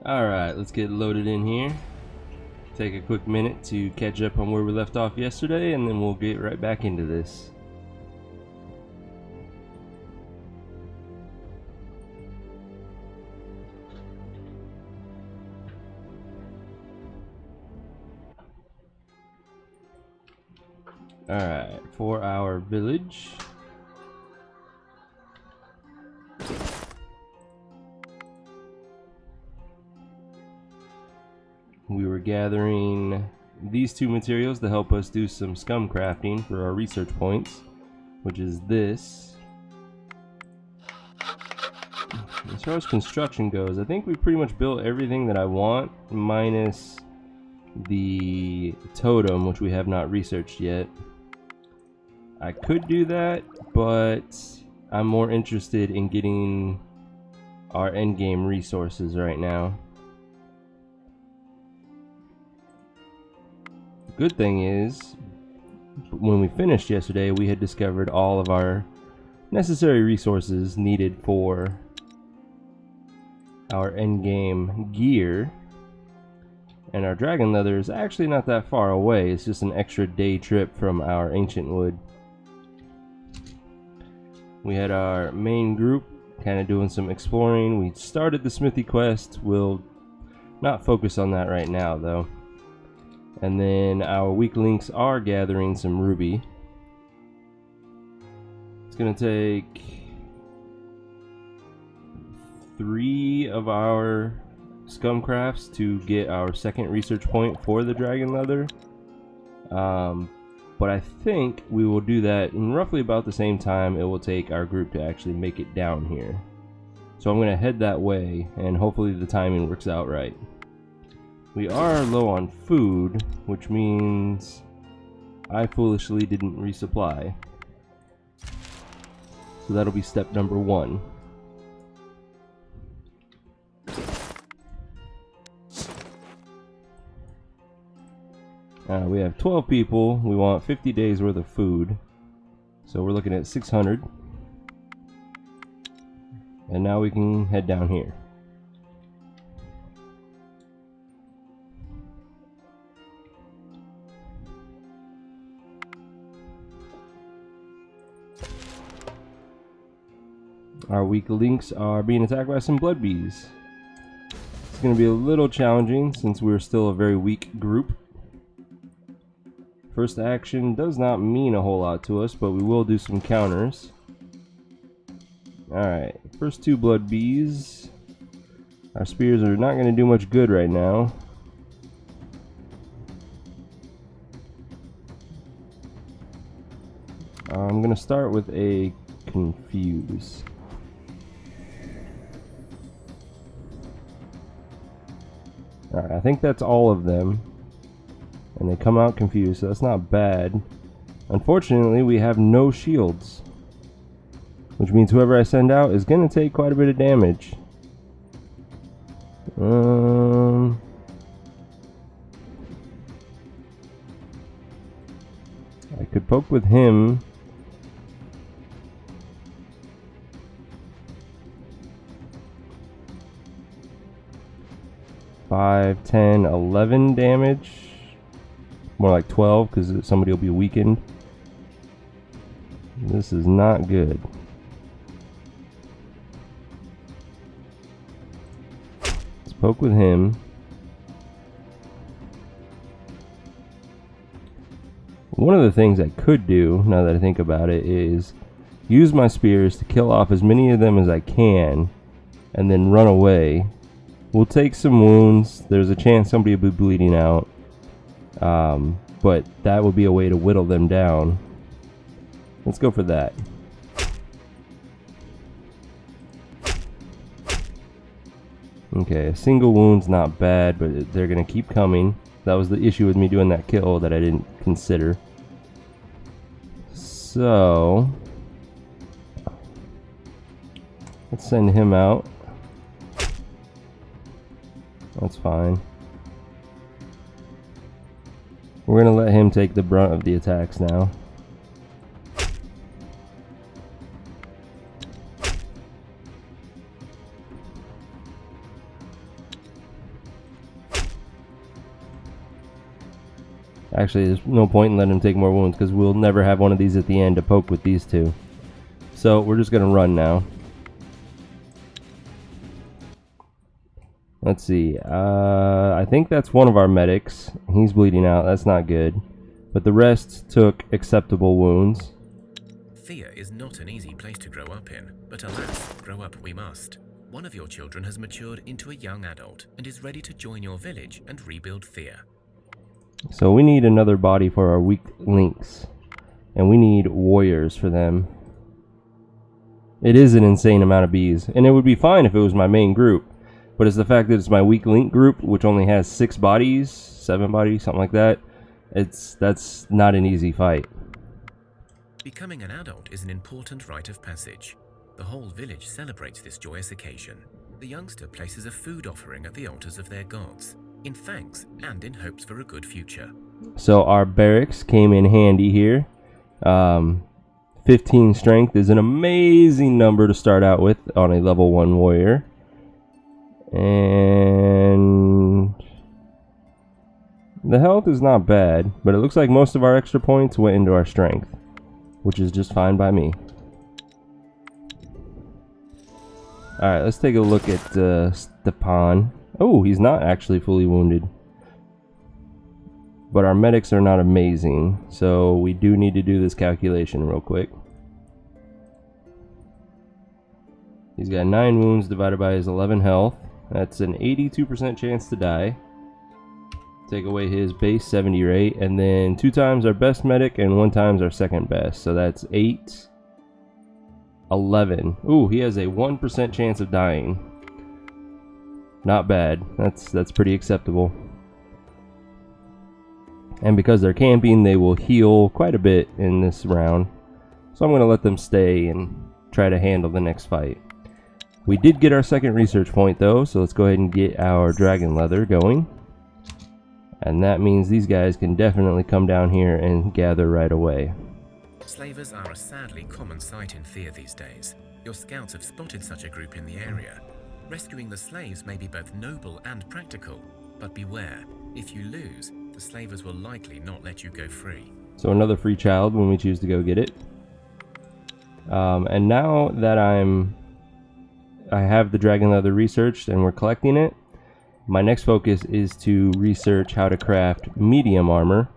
Alright, let's get loaded in here. Take a quick minute to catch up on where we left off yesterday, and then we'll get right back into this. Alright, for our village. We were gathering these two materials to help us do some scum crafting for our research points, which is this. As far as construction goes, I think we pretty much built everything that I want, minus the totem, which we have not researched yet. I could do that, but I'm more interested in getting our endgame resources right now. Good thing is, when we finished yesterday, we had discovered all of our necessary resources needed for our endgame gear, and our dragon leather is actually not that far away. It's just an extra day trip from our ancient wood. We had our main group kind of doing some exploring. We started the smithy quest. We'll not focus on that right now though. And then our weak links are gathering some ruby. It's gonna take 3 of our scum crafts to get our second research point for the dragon leather. But I think we will do that in roughly about the same time it will take our group to actually make it down here. So I'm gonna head that way, and hopefully the timing works out right. We are low on food, which means I foolishly didn't resupply. So that'll be step number 1. We have 12 people. We want 50 days worth of food. So we're looking at 600. And now we can head down here. Our weak links are being attacked by some blood bees. It's going to be a little challenging since we're still a very weak group. First action does not mean a whole lot to us, but we will do some counters. Alright, first 2 blood bees. Our spears are not going to do much good right now. I'm going to start with a confuse. Alright, I think that's all of them. And they come out confused, so that's not bad. Unfortunately, we have no shields, which means whoever I send out is going to take quite a bit of damage. I could poke with him. Five, 10, 11 damage. More like 12 because somebody will be weakened. This is not good. Let's poke with him. One of the things I could do, now that I think about it, is use my spears to kill off as many of them as I can and then run away. We'll take some wounds. There's a chance somebody will be bleeding out. But that would be a way to whittle them down. Let's go for that. Okay, a single wound's not bad, but they're gonna keep coming. That was the issue with me doing that kill that I didn't consider. So let's send him out. That's fine. We're going to let him take the brunt of the attacks now. Actually, there's no point in letting him take more wounds because we'll never have one of these at the end to poke with these two. So we're just going to run now. Let's see. I think that's one of our medics. He's bleeding out. That's not good. But the rest took acceptable wounds. Thea is not an easy place to grow up in, but alas, grow up we must. One of your children has matured into a young adult and is ready to join your village and rebuild Thea. So we need another body for our weak links. And we need warriors for them. It is an insane amount of bees. And it would be fine if it was my main group. But it's the fact that it's my weak link group, which only has 6 bodies, 7 bodies, something like that. That's not an easy fight. Becoming an adult is an important rite of passage. The whole village celebrates this joyous occasion. The youngster places a food offering at the altars of their gods, in thanks and in hopes for a good future. So our barracks came in handy here. 15 strength is an amazing number to start out with on a level 1 warrior. And the health is not bad, but it looks like most of our extra points went into our strength, which is just fine by me. Alright, let's take a look at Stepan. Oh, he's not actually fully wounded. But our medics are not amazing, so we do need to do this calculation real quick. He's got 9 wounds divided by his 11 health. That's an 82% chance to die. Take away his base 70 rate, and then 2 times our best medic and 1 times our second best. So that's 8, 11. Ooh, he has a 1% chance of dying. Not bad. That's pretty acceptable. And because they're camping, they will heal quite a bit in this round. So I'm going to let them stay and try to handle the next fight. We did get our second research point though, so let's go ahead and get our dragon leather going. And that means these guys can definitely come down here and gather right away. Slavers are a sadly common sight in Thea these days. Your scouts have spotted such a group in the area. Rescuing the slaves may be both noble and practical, but beware, if you lose, the slavers will likely not let you go free. So another free child when we choose to go get it. And now that I have the dragon leather researched and we're collecting it, my next focus is to research how to craft medium armor.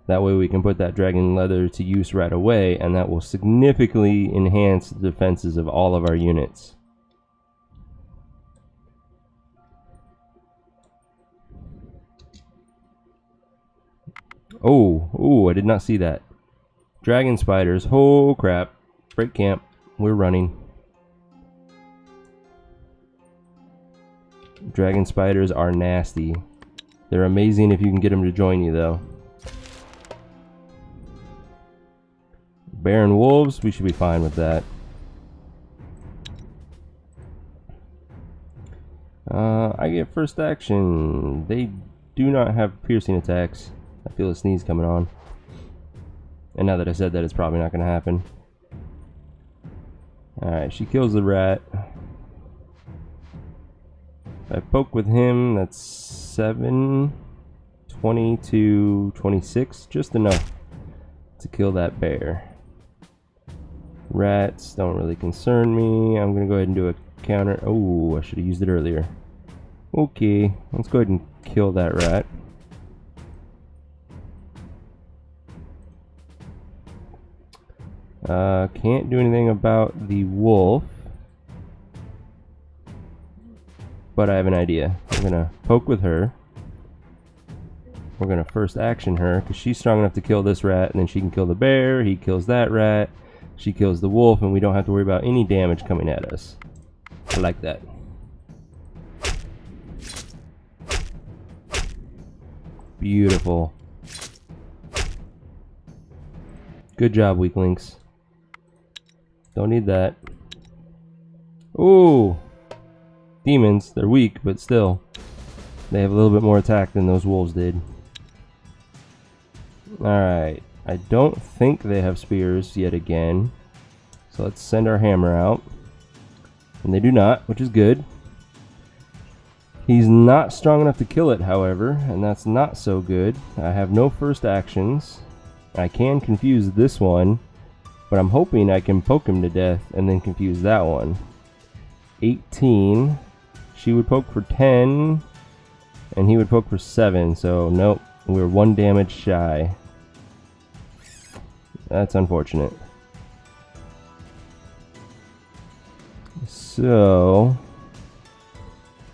That way we can put that dragon leather to use right away, and that will significantly enhance the defenses of all of our units. Oh, I did not see that. Dragon spiders, oh crap. Break camp, we're running. Dragon spiders are nasty. They're amazing if you can get them to join you though. Bear and wolves, we should be fine with that. I get first action. They do not have piercing attacks. I feel a sneeze coming on. And now that I said that, it's probably not going to happen. Alright, she kills the rat. If I poke with him, that's 7, 20 to 26. Just enough to kill that bear. Rats don't really concern me. I'm going to go ahead and do a counter. Oh, I should have used it earlier. Okay, let's go ahead and kill that rat. Can't do anything about the wolf, but I have an idea. I'm gonna poke with her. We're gonna first action her because she's strong enough to kill this rat, and then she can kill the bear. He kills that rat. She kills the wolf, and we don't have to worry about any damage coming at us. I like that. Beautiful. Good job, weaklings. Don't need that. Ooh! Demons, they're weak, but still. They have a little bit more attack than those wolves did. Alright. I don't think they have spears yet again. So let's send our hammer out. And they do not, which is good. He's not strong enough to kill it, however, and that's not so good. I have no first actions. I can confuse this one, but I'm hoping I can poke him to death and then confuse that one. 18. She would poke for 10, and he would poke for 7, so nope, we're 1 damage shy. That's unfortunate. So,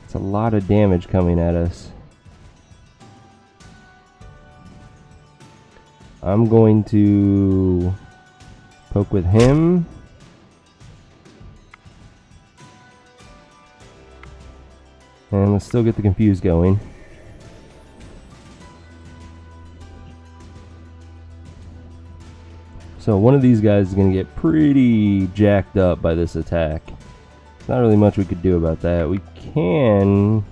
it's a lot of damage coming at us. I'm going to poke with him. And let's still get the confuse going. So one of these guys is going to get pretty jacked up by this attack. There's not really much we could do about that. We can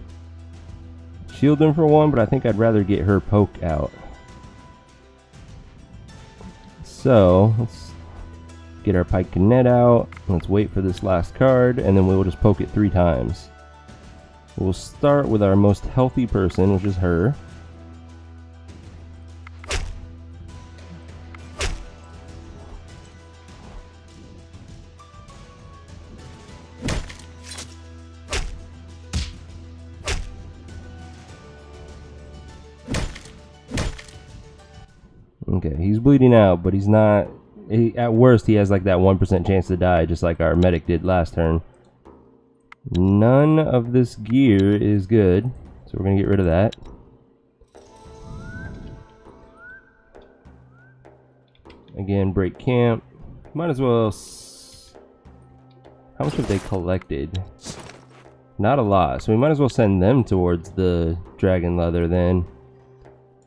shield him for one, but I think I'd rather get her poke out. So let's get our pike net out. Let's wait for this last card, and then we will just poke it 3 times. We'll start with our most healthy person, which is her. Okay, he's bleeding out, but he's not... at worst, he has like that 1% chance to die, just like our medic did last turn. None of this gear is good, so we're going to get rid of that. Again, break camp. Might as well... How much have they collected? Not a lot, so we might as well send them towards the dragon leather then.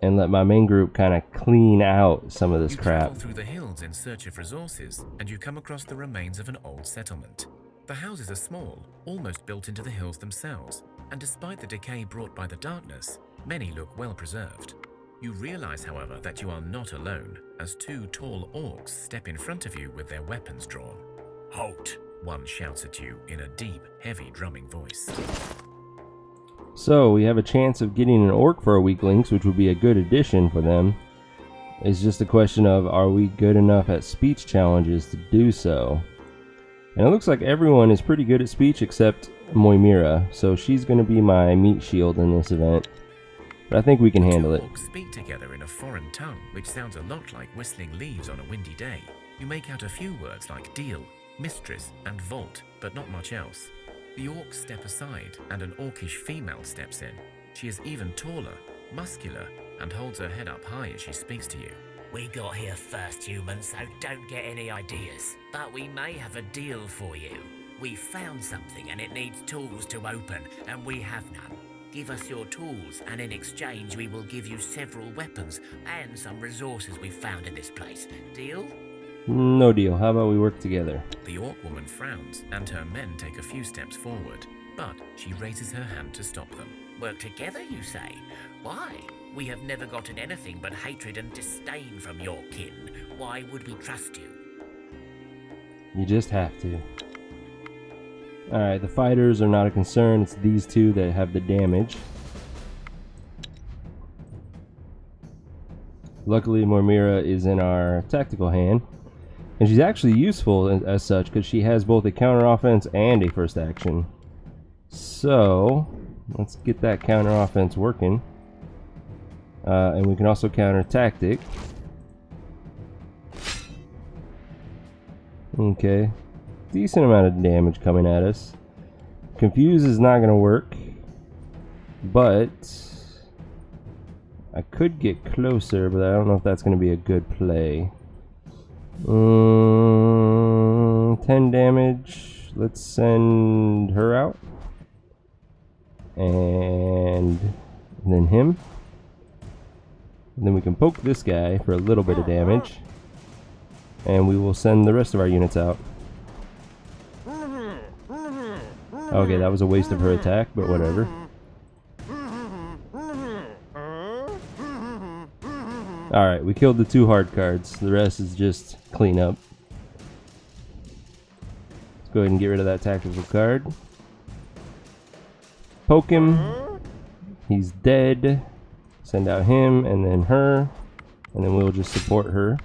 And let my main group kind of clean out some of this crap. You travel through the hills in search of resources, and you come across the remains of an old settlement. The houses are small, almost built into the hills themselves, and despite the decay brought by the darkness, many look well preserved. You realize, however, that you are not alone, as 2 tall orcs step in front of you with their weapons drawn. "Halt!" one shouts at you in a deep, heavy drumming voice. So we have a chance of getting an orc for our weaklings, which would be a good addition for them. It's just a question of, are we good enough at speech challenges to do so? And it looks like everyone is pretty good at speech except Moimira, so she's going to be my meat shield in this event. But I think we can handle it. Orcs speak together in a foreign tongue, which sounds a lot like whistling leaves on a windy day. You make out a few words like deal, mistress, and vault, but not much else. The orcs step aside, and an orcish female steps in. She is even taller, muscular, and holds her head up high as she speaks to you. "We got here first, human, so don't get any ideas. But we may have a deal for you. We found something and it needs tools to open, and we have none. Give us your tools, and in exchange we will give you several weapons and some resources we've found in this place. Deal?" No deal. How about we work together? The orc woman frowns, and her men take a few steps forward, but she raises her hand to stop them. "Work together, you say? Why? We have never gotten anything but hatred and disdain from your kin. Why would we trust you?" You just have to. Alright, the fighters are not a concern. It's these 2 that have the damage. Luckily, Moimira is in our tactical hand. And she's actually useful as such, because she has both a counter offense and a first action. So, let's get that counter offense working. And we can also counter tactic. Okay. Decent amount of damage coming at us. Confuse is not going to work. But I could get closer, but I don't know if that's going to be a good play. 10 damage. Let's send her out. And then him. And then we can poke this guy for a little bit of damage. And we will send the rest of our units out. Okay, that was a waste of her attack, but whatever. Alright, we killed the 2 hard cards. The rest is just cleanup. Let's go ahead and get rid of that tactical card. Poke him. He's dead. Send out him and then her. And then we'll just support her.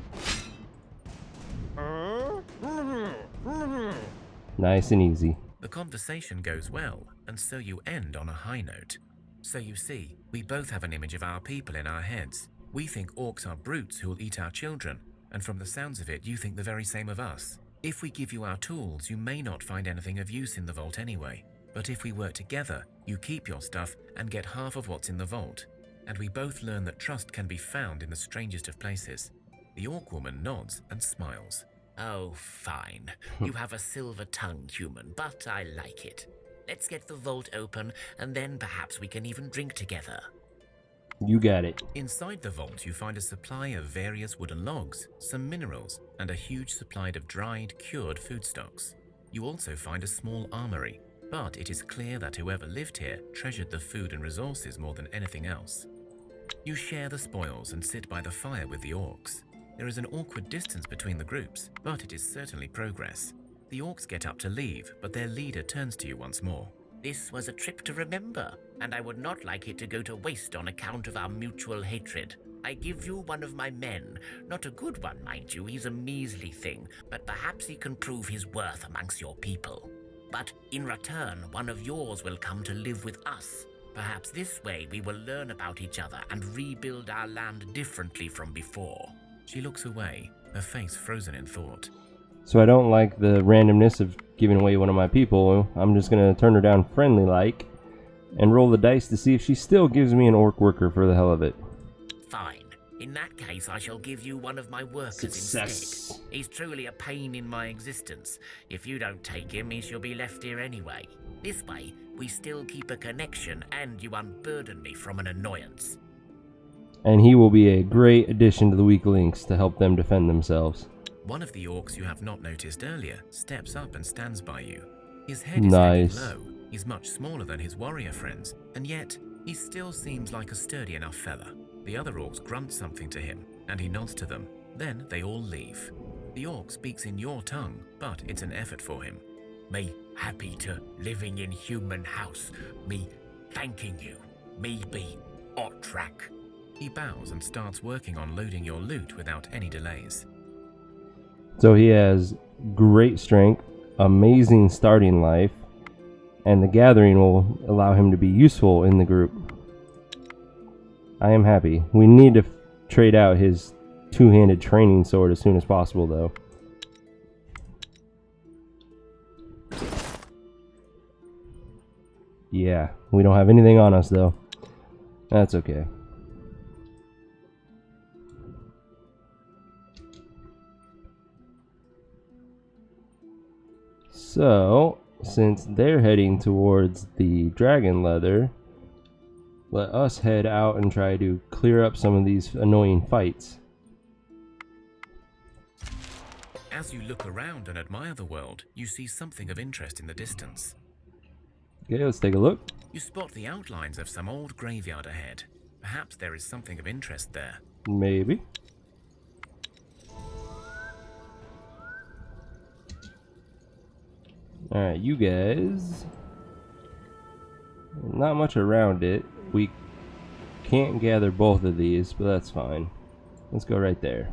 Nice and easy. The conversation goes well, and so you end on a high note. So you see, we both have an image of our people in our heads. We think orcs are brutes who'll eat our children, and from the sounds of it, you think the very same of us. If we give you our tools, you may not find anything of use in the vault anyway. But if we work together, you keep your stuff and get half of what's in the vault. And we both learn that trust can be found in the strangest of places. The orc woman nods and smiles. Oh, fine. You have a silver tongue, human, but I like it. Let's get the vault open, and then perhaps we can even drink together. You got it. Inside the vault, you find a supply of various wooden logs, some minerals, and a huge supply of dried, cured foodstuffs. You also find a small armory, but it is clear that whoever lived here treasured the food and resources more than anything else. You share the spoils and sit by the fire with the orcs. There is an awkward distance between the groups, but it is certainly progress. The orcs get up to leave, but their leader turns to you once more. This was a trip to remember, and I would not like it to go to waste on account of our mutual hatred. I give you one of my men, not a good one, mind you, he's a measly thing, but perhaps he can prove his worth amongst your people. But in return, one of yours will come to live with us. Perhaps this way we will learn about each other and rebuild our land differently from before. She looks away, her face frozen in thought. So I don't like the randomness of giving away one of my people. I'm just going to turn her down friendly-like and roll the dice to see if she still gives me an orc worker for the hell of it. Fine. In that case, I shall give you one of my workers instead. He's truly a pain in my existence. If you don't take him, he shall be left here anyway. This way, we still keep a connection and you unburden me from an annoyance. And he will be a great addition to the weak links to help them defend themselves. One of the orcs you have not noticed earlier steps up and stands by you. His head is Nice. hanging low. He's much smaller than his warrior friends, and yet he still seems like a sturdy enough fella. The other orcs grunt something to him, and he nods to them. Then they all leave. The orc speaks in your tongue, but it's an effort for him. Me happy to living in human house. Me thanking you. Me be hot track. He bows and starts working on loading your loot without any delays. So he has great strength, amazing starting life, and the gathering will allow him to be useful in the group. I am happy. We need to trade out his two-handed training sword as soon as possible, though. Yeah, we don't have anything on us, though. That's okay. So, since they're heading towards the dragon leather, let us head out and try to clear up some of these annoying fights. As you look around and admire the world, you see something of interest in the distance. Okay, let's take a look. You spot the outlines of some old graveyard ahead. Perhaps there is something of interest there. Maybe. Alright, you guys. Not much around it. We can't gather both of these, but that's fine. Let's go right there.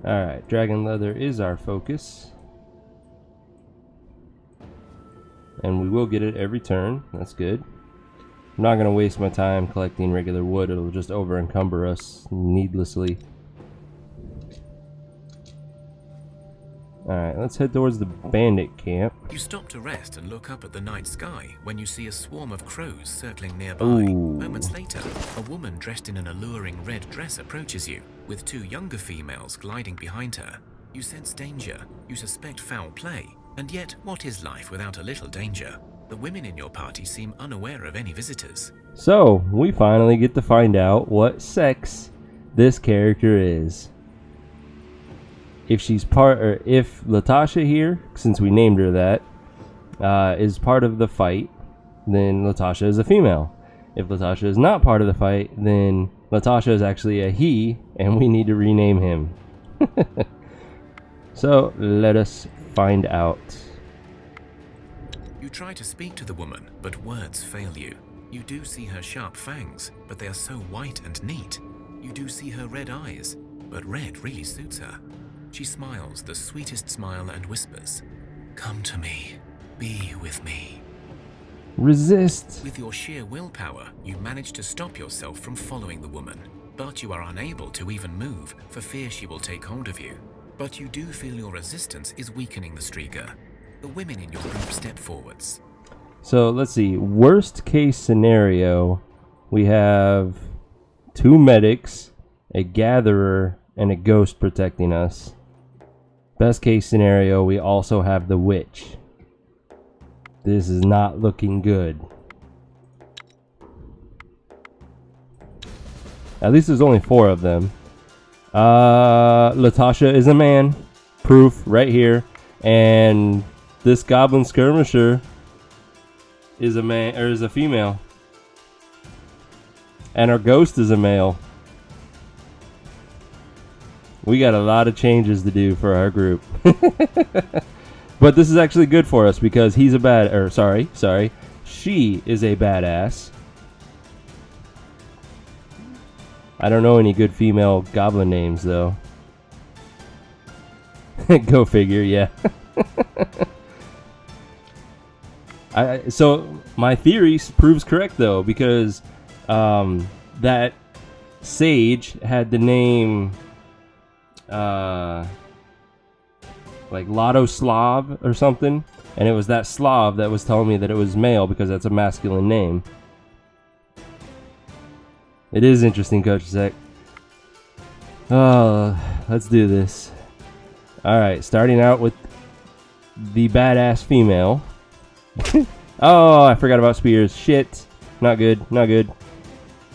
Alright, dragon leather is our focus. And we will get it every turn. That's good. I'm not going to waste my time collecting regular wood. It'll just over encumber us needlessly. Alright, let's head towards the bandit camp. You stop to rest and look up at the night sky when you see a swarm of crows circling nearby. Ooh. Moments later, a woman dressed in an alluring red dress approaches you, with two younger females gliding behind her. You sense danger, you suspect foul play, and yet what is life without a little danger? The women in your party seem unaware of any visitors. So, we finally get to find out what sex this character is. If she's if Latasha here, since we named her that, is part of the fight, then Latasha is a female. If Latasha is not part of the fight, then Latasha is actually a he, and we need to rename him. So, let us find out. You try to speak to the woman, but words fail you. You do see her sharp fangs, but they are so white and neat. You do see her red eyes, but red really suits her. She smiles the sweetest smile and whispers, "Come to me, be with me." Resist. With your sheer willpower, you manage to stop yourself from following the woman, but you are unable to even move for fear she will take hold of you. But you do feel your resistance is weakening the Striga. The women in your group step forwards. So let's see. Worst case scenario, we have 2 medics, a gatherer, and a ghost protecting us. Best case scenario, we also have the witch. This is not looking good. At least there's only 4 of them. Latasha is a man. Proof right here. And this goblin skirmisher is a man, or is a female. And our ghost is a male. We got a lot of changes to do for our group. But this is actually good for us because he's a she is a badass. I don't know any good female goblin names though. Go figure, yeah. So my theory proves correct though, because that sage had the name like Lotto Slav or something, and it was that Slav that was telling me that it was male because that's a masculine name. It is interesting, Coach Zek. Oh, let's do this. Alright, starting out with the badass female. Oh, I forgot about spears. Shit. Not good, not good.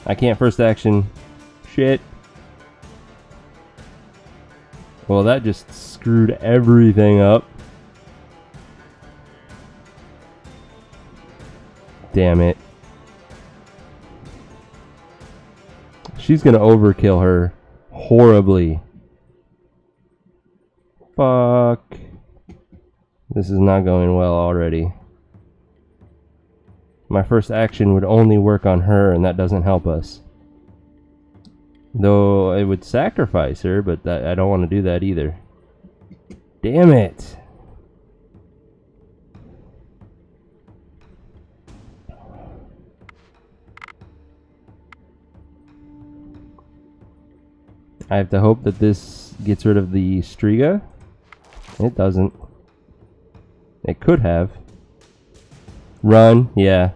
I can't first action. Shit. Well, that just screwed everything up. Damn it. She's gonna overkill her horribly. Fuck. This is not going well already. My first action would only work on her, and that doesn't help us. Though it would sacrifice her, but I don't want to do that either. Damn it. I have to hope that this gets rid of the Striga. It doesn't. It could have. Run, yeah.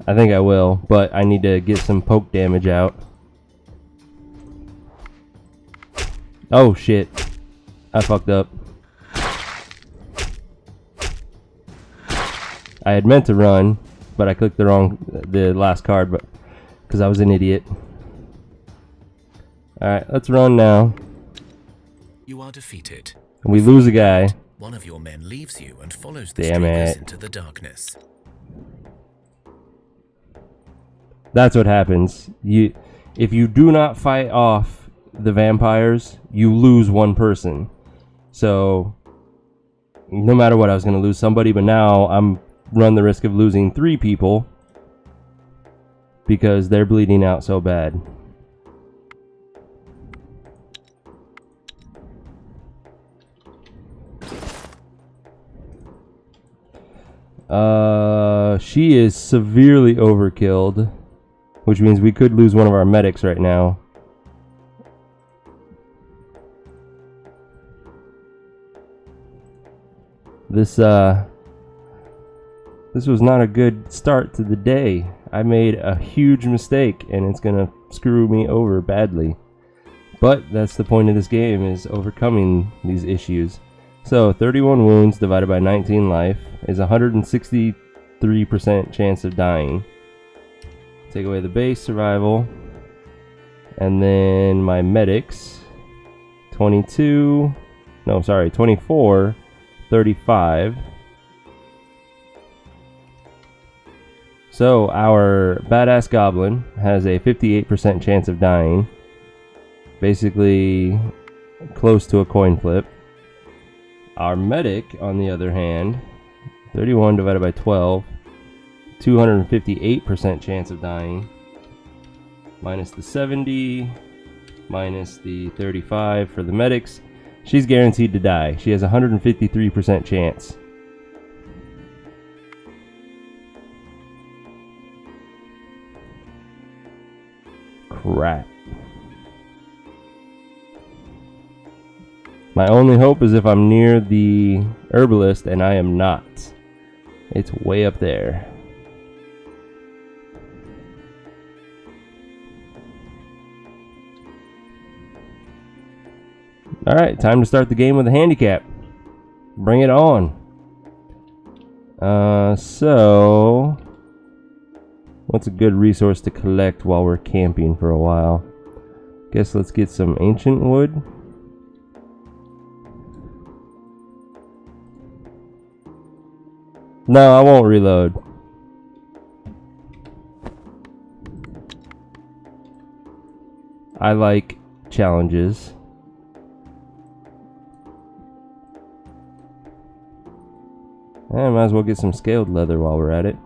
I think I will, but I need to get some poke damage out. Oh shit. I fucked up. I had meant to run, but I clicked the last card, but because I was an idiot. Alright, let's run now. You are defeated. We lose a guy. One of your men leaves you and follows the Damn Strigas it. into the darkness. That's what happens. If you do not fight off the vampires, you lose one person. So, no matter what, I was going to lose somebody, but now I'm run the risk of losing 3 people because they're bleeding out so bad. She is severely overkilled, which means we could lose one of our medics right now. This was not a good start to the day. I made a huge mistake and it's gonna screw me over badly. But that's the point of this game, is overcoming these issues. So 31 wounds divided by 19 life is 163% chance of dying. Take away the base survival. And then my medics, 24, 35. So our badass goblin has a 58% chance of dying. Basically close to a coin flip. Our medic, on the other hand, 31 divided by 12. 258% chance of dying. Minus the 70. Minus the 35 for the medics. She's guaranteed to die. She has 153% chance. Crap. My only hope is if I'm near the herbalist, and I am not. It's way up there. Alright, time to start the game with a handicap. Bring it on. So... what's a good resource to collect while we're camping for a while? Guess let's get some ancient wood. No, I won't reload. I like challenges. I might as well get some scaled leather while we're at it.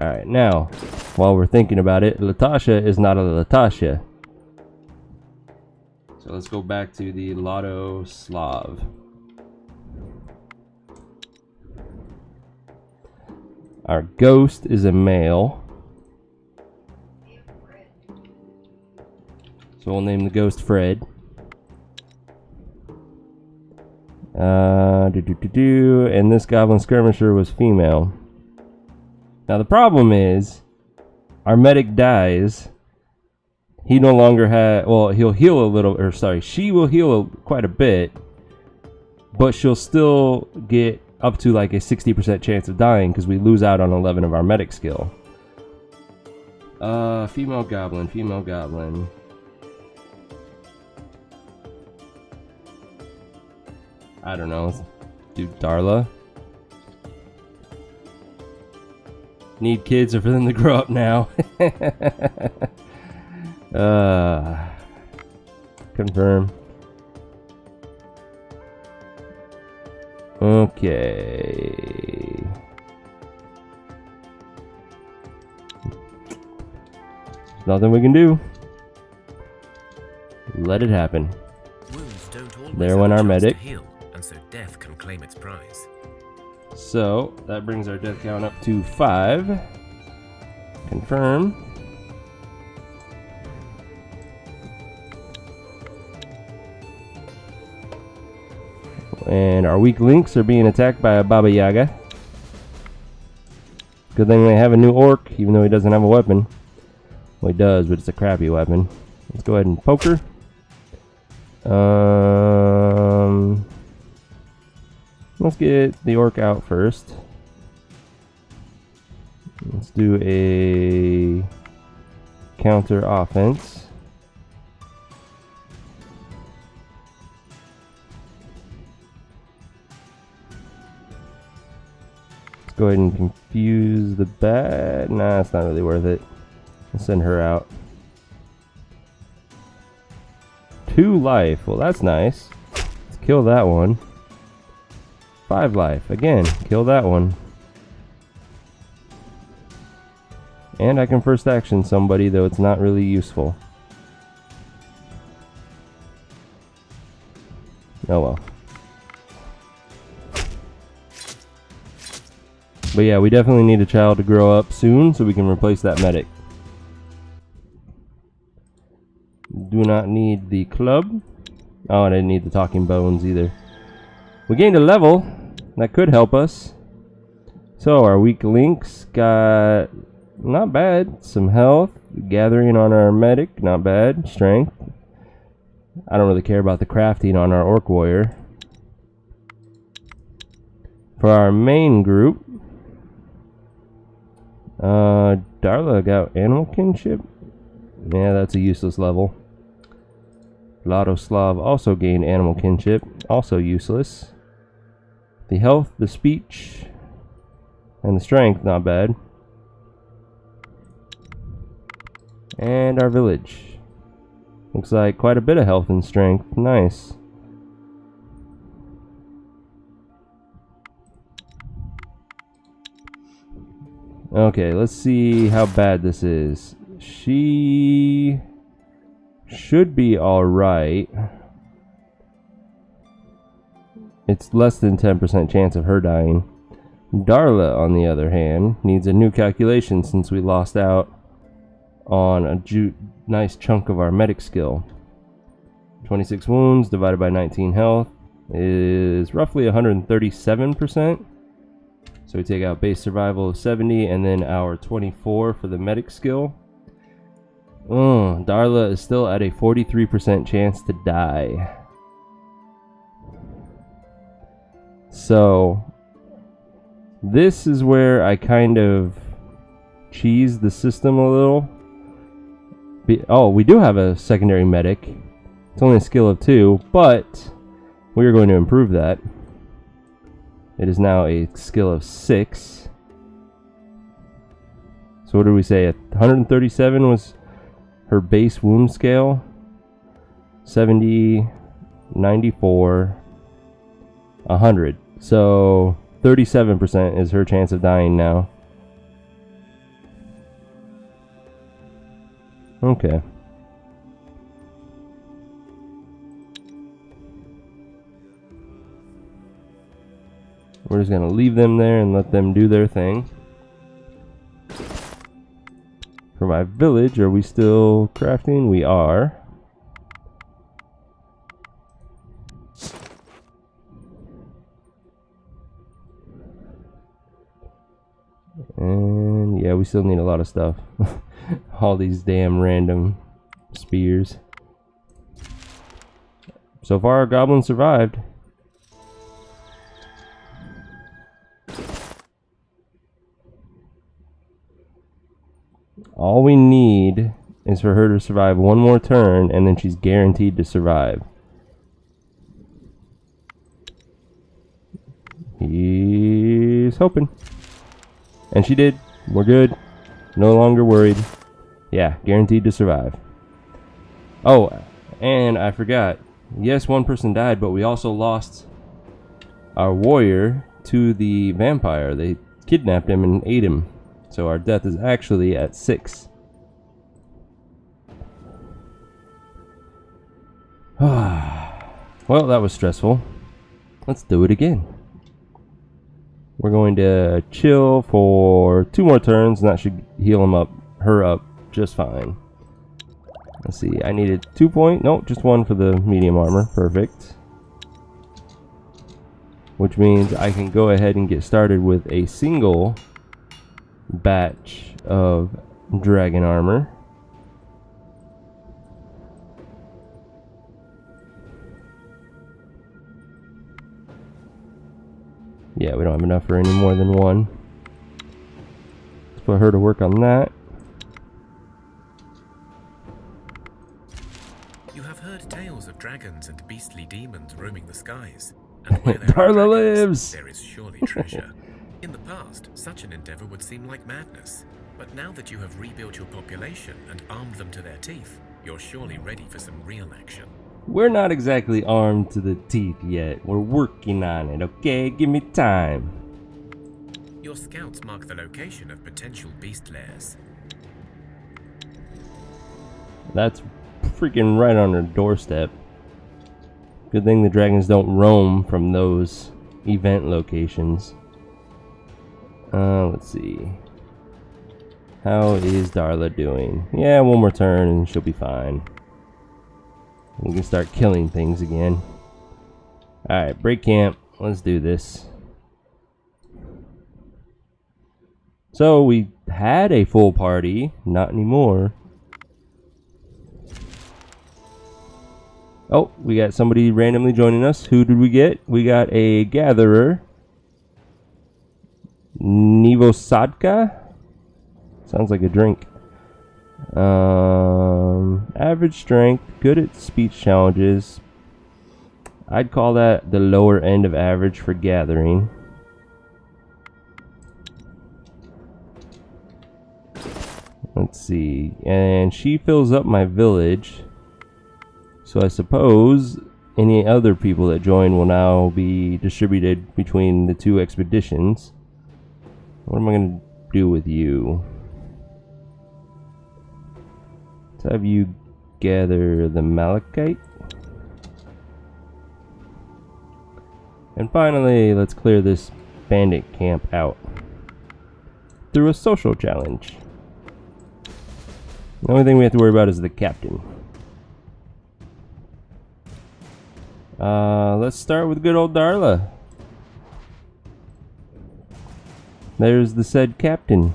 Alright, now, while we're thinking about it, Latasha is not a Latasha. So let's go back to the Lotto Slav. Our ghost is a male. So we'll name the ghost Fred. And this goblin skirmisher was female. Now the problem is, our medic dies. He no longer has, well, he'll heal a little, or sorry, she will heal quite a bit, but she'll still get up to like a 60% chance of dying because we lose out on 11 of our medic skill. Female goblin, female goblin. I don't know, let's do Darla. Need kids or for them to grow up now. Confirm. Okay. Nothing we can do. Let it happen. Wounds don't always There went have our a chance to medic. heal, and so death can claim its prize. So that brings our death count up to 5. Confirm. And our weak links are being attacked by a Baba Yaga. Good thing they have a new orc, even though he doesn't have a weapon. Well, he does, but it's a crappy weapon. Let's go ahead and poke her. Let's get the orc out first. Let's do a counter offense. Let's go ahead and confuse the bat. Nah, it's not really worth it. Let's send her out. 2 life. Well, that's nice. Let's kill that one. 5 life. Again, kill that one. And I can first action somebody, though it's not really useful. Oh well. But yeah, we definitely need a child to grow up soon so we can replace that medic. Do not need the club. Oh, I didn't need the talking bones either. We gained a level. That could help us. So our weak links got not bad. Some health. Gathering on our medic. Not bad. Strength. I don't really care about the crafting on our orc warrior. For our main group, Darla got animal kinship. Yeah, that's a useless level. Vladoslav also gained animal kinship. Also useless. The health, the speech, and the strength, not bad. And our village. Looks like quite a bit of health and strength. Nice. Okay, let's see how bad this is. She should be alright. It's less than 10% chance of her dying. Darla, on the other hand, needs a new calculation since we lost out on a nice chunk of our medic skill. 26 wounds divided by 19 health is roughly 137%. So we take out base survival of 70 and then our 24 for the medic skill. Darla is still at a 43% chance to die. So this is where I kind of cheese the system a little. Oh, we do have a secondary medic. It's only a skill of 2, but we are going to improve that. It is now a skill of 6. So what did we say? 137 was her base wound scale. 70, 94, 100. So 37% is her chance of dying now. Okay. We're just gonna leave them there and let them do their thing. For my village, are we still crafting? We are. And yeah, we still need a lot of stuff. All these damn random spears. So far, our goblin survived. All we need is for her to survive one more turn, and then she's guaranteed to survive. He's hoping. And she did. We're good. No longer worried. Yeah, guaranteed to survive. Oh, and I forgot. Yes, one person died, but we also lost our warrior to the vampire. They kidnapped him and ate him. So our death is actually at 6. Well, that was stressful. Let's do it again. We're going to chill for 2 more turns, and that should heal her up just fine. Let's see, I needed 2 point. Nope, just 1 for the medium armor. Perfect. Which means I can go ahead and get started with a single batch of dragon armor. Yeah, we don't have enough for any more than 1. Let's put her to work on that. You have heard tales of dragons and beastly demons roaming the skies. And where there Darla are dragons, lives! there is surely treasure. In the past, such an endeavor would seem like madness. But now that you have rebuilt your population and armed them to their teeth, you're surely ready for some real action. We're not exactly armed to the teeth yet. We're working on it, okay? Give me time. Your scouts mark the location of potential beast lairs. That's freaking right on our doorstep. Good thing the dragons don't roam from those event locations. Let's see. How is Darla doing? Yeah, 1 more turn and she'll be fine. We can start killing things again. Alright, break camp. Let's do this. So we had a full party. Not anymore. Oh, we got somebody randomly joining us. Who did we get? We got a gatherer. Nivosadka? Sounds like a drink. Average strength, good at speech challenges. I'd call that the lower end of average for gathering. Let's see. And she fills up my village. So I suppose any other people that join will now be distributed between the 2 expeditions. What am I going to do with you? Let's have you gather the malachite. And finally, let's clear this bandit camp out through a social challenge. The only thing we have to worry about is the captain. Let's start with good old Darla. There's the said captain.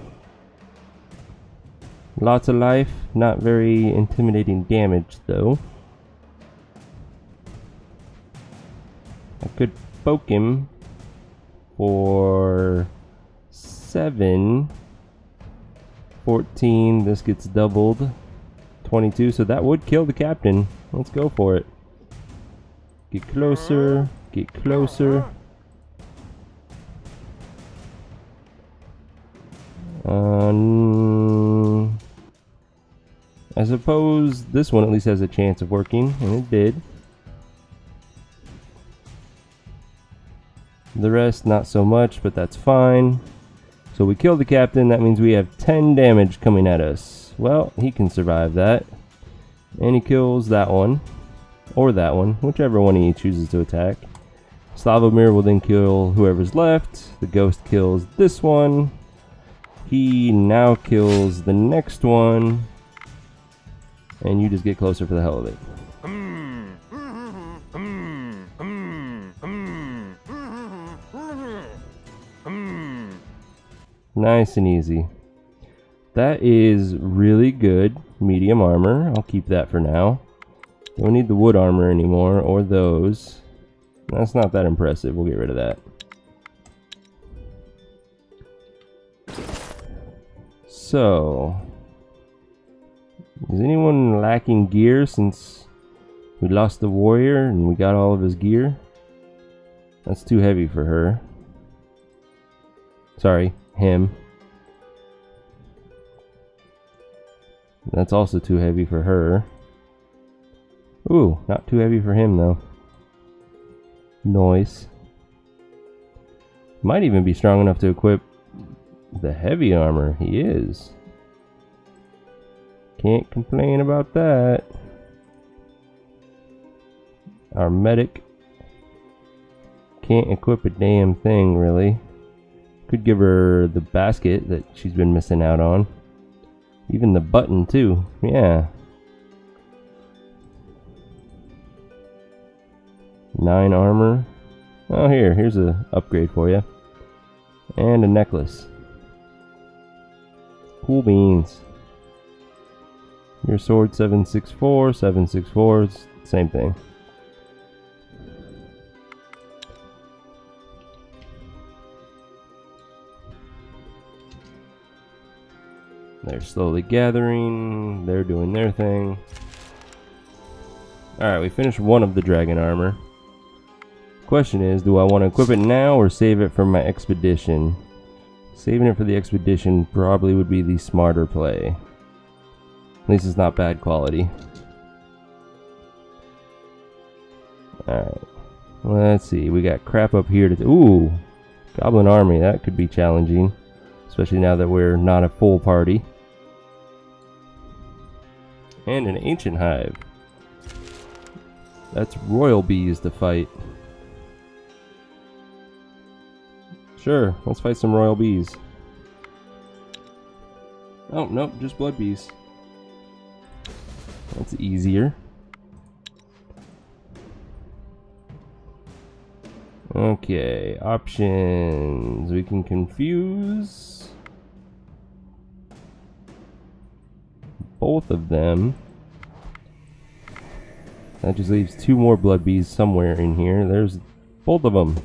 Lots of life, not very intimidating damage though. I could poke him for 7, 14, this gets doubled, 22, so that would kill the captain. Let's go for it. Get closer, get closer. I suppose this one at least has a chance of working, and it did. The rest, not so much, but that's fine. So we killed the captain, that means we have 10 damage coming at us. Well, he can survive that. And he kills that one. Or that one, whichever one he chooses to attack. Slavomir will then kill whoever's left. The ghost kills this one. He now kills the next one. And you just get closer for the hell of it. Nice and easy. That is really good medium armor. I'll keep that for now. Don't need the wood armor anymore, or those. That's not that impressive. We'll get rid of that. So, is anyone lacking gear since we lost the warrior and we got all of his gear? That's too heavy for her. Sorry, him. That's also too heavy for her. Ooh, not too heavy for him though. Noise. Might even be strong enough to equip the heavy armor. He is. Can't complain about that. Our medic can't equip a damn thing really. Could give her the basket that she's been missing out on. Even the button too. Yeah. 9 armor. Oh, here's a upgrade for you. And a necklace. Cool beans. Your sword 764, 764, it's the same thing. They're slowly gathering, they're doing their thing. Alright, we finished one of the dragon armor. Question is, do I want to equip it now or save it for my expedition? Saving it for the expedition probably would be the smarter play. At least it's not bad quality. Alright. Let's see, we got crap up here to do. Ooh! Goblin army, that could be challenging. Especially now that we're not a full party. And an ancient hive. That's royal bees to fight. Sure, let's fight some royal bees. Oh, nope, just blood bees. That's easier. Okay, options. We can confuse both of them. That just leaves 2 more blood bees somewhere in here. There's both of them.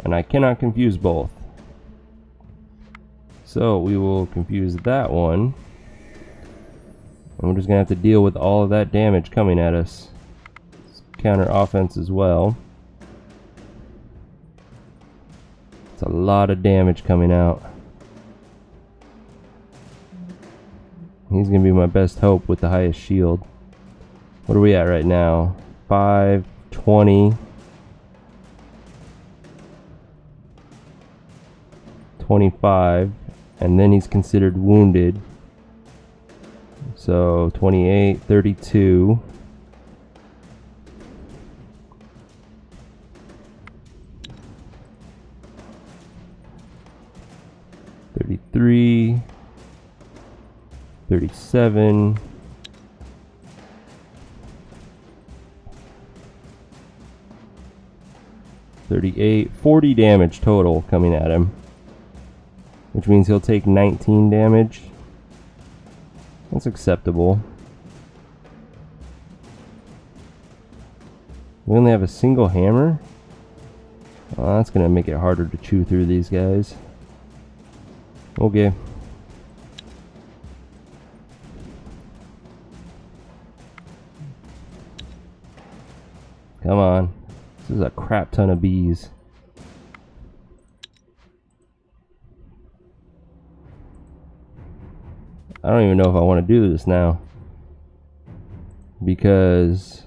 And I cannot confuse both. So we will confuse that one. And we're just going to have to deal with all of that damage coming at us. Let's counter offense as well. It's a lot of damage coming out. He's going to be my best hope with the highest shield. What are we at right now? 5, 20, 25, and then he's considered wounded. So 28, 32. 33, 37, 38, 40 damage total coming at him, which means he'll take 19 damage. That's acceptable. We only have a single hammer. Oh, that's gonna make it harder to chew through these guys. Okay. Come on. This is a crap ton of bees. I don't even know if I want to do this now. Because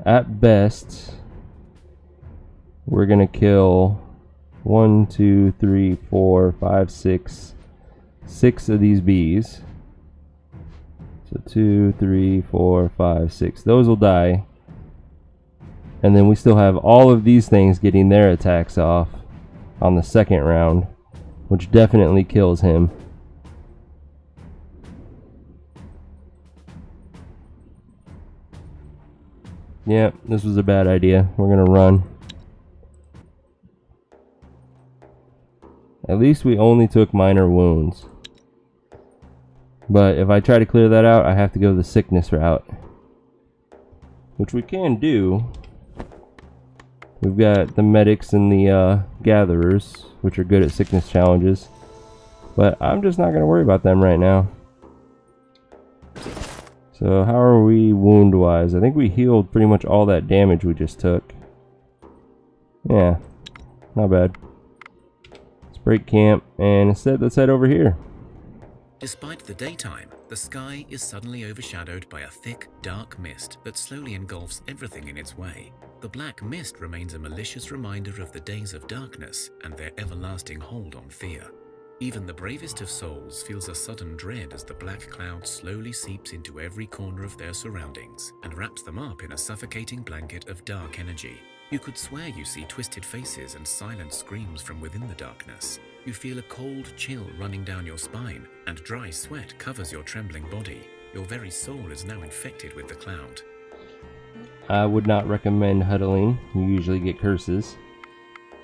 at best we're gonna kill 1, 2, 3, 4, 5, 6 of these bees. So 2, 3, 4, 5, 6. Those will die. And then we still have all of these things getting their attacks off on the second round, which definitely kills him. Yeah, this was a bad idea. We're gonna run. At least we only took minor wounds. But if I try to clear that out, I have to go the sickness route, which we can do. We've got the medics and the gatherers, which are good at sickness challenges. But I'm just not going to worry about them right now. So how are we wound-wise? I think we healed pretty much all that damage we just took. Yeah, not bad. Let's break camp, and instead let's head over here. Despite the daytime, the sky is suddenly overshadowed by a thick, dark mist that slowly engulfs everything in its way. The black mist remains a malicious reminder of the days of darkness and their everlasting hold on Thea. Even the bravest of souls feels a sudden dread as the black cloud slowly seeps into every corner of their surroundings and wraps them up in a suffocating blanket of dark energy. You could swear you see twisted faces and silent screams from within the darkness. You feel a cold chill running down your spine, and dry sweat covers your trembling body. Your very soul is now infected with the cloud. I would not recommend huddling. You usually get curses.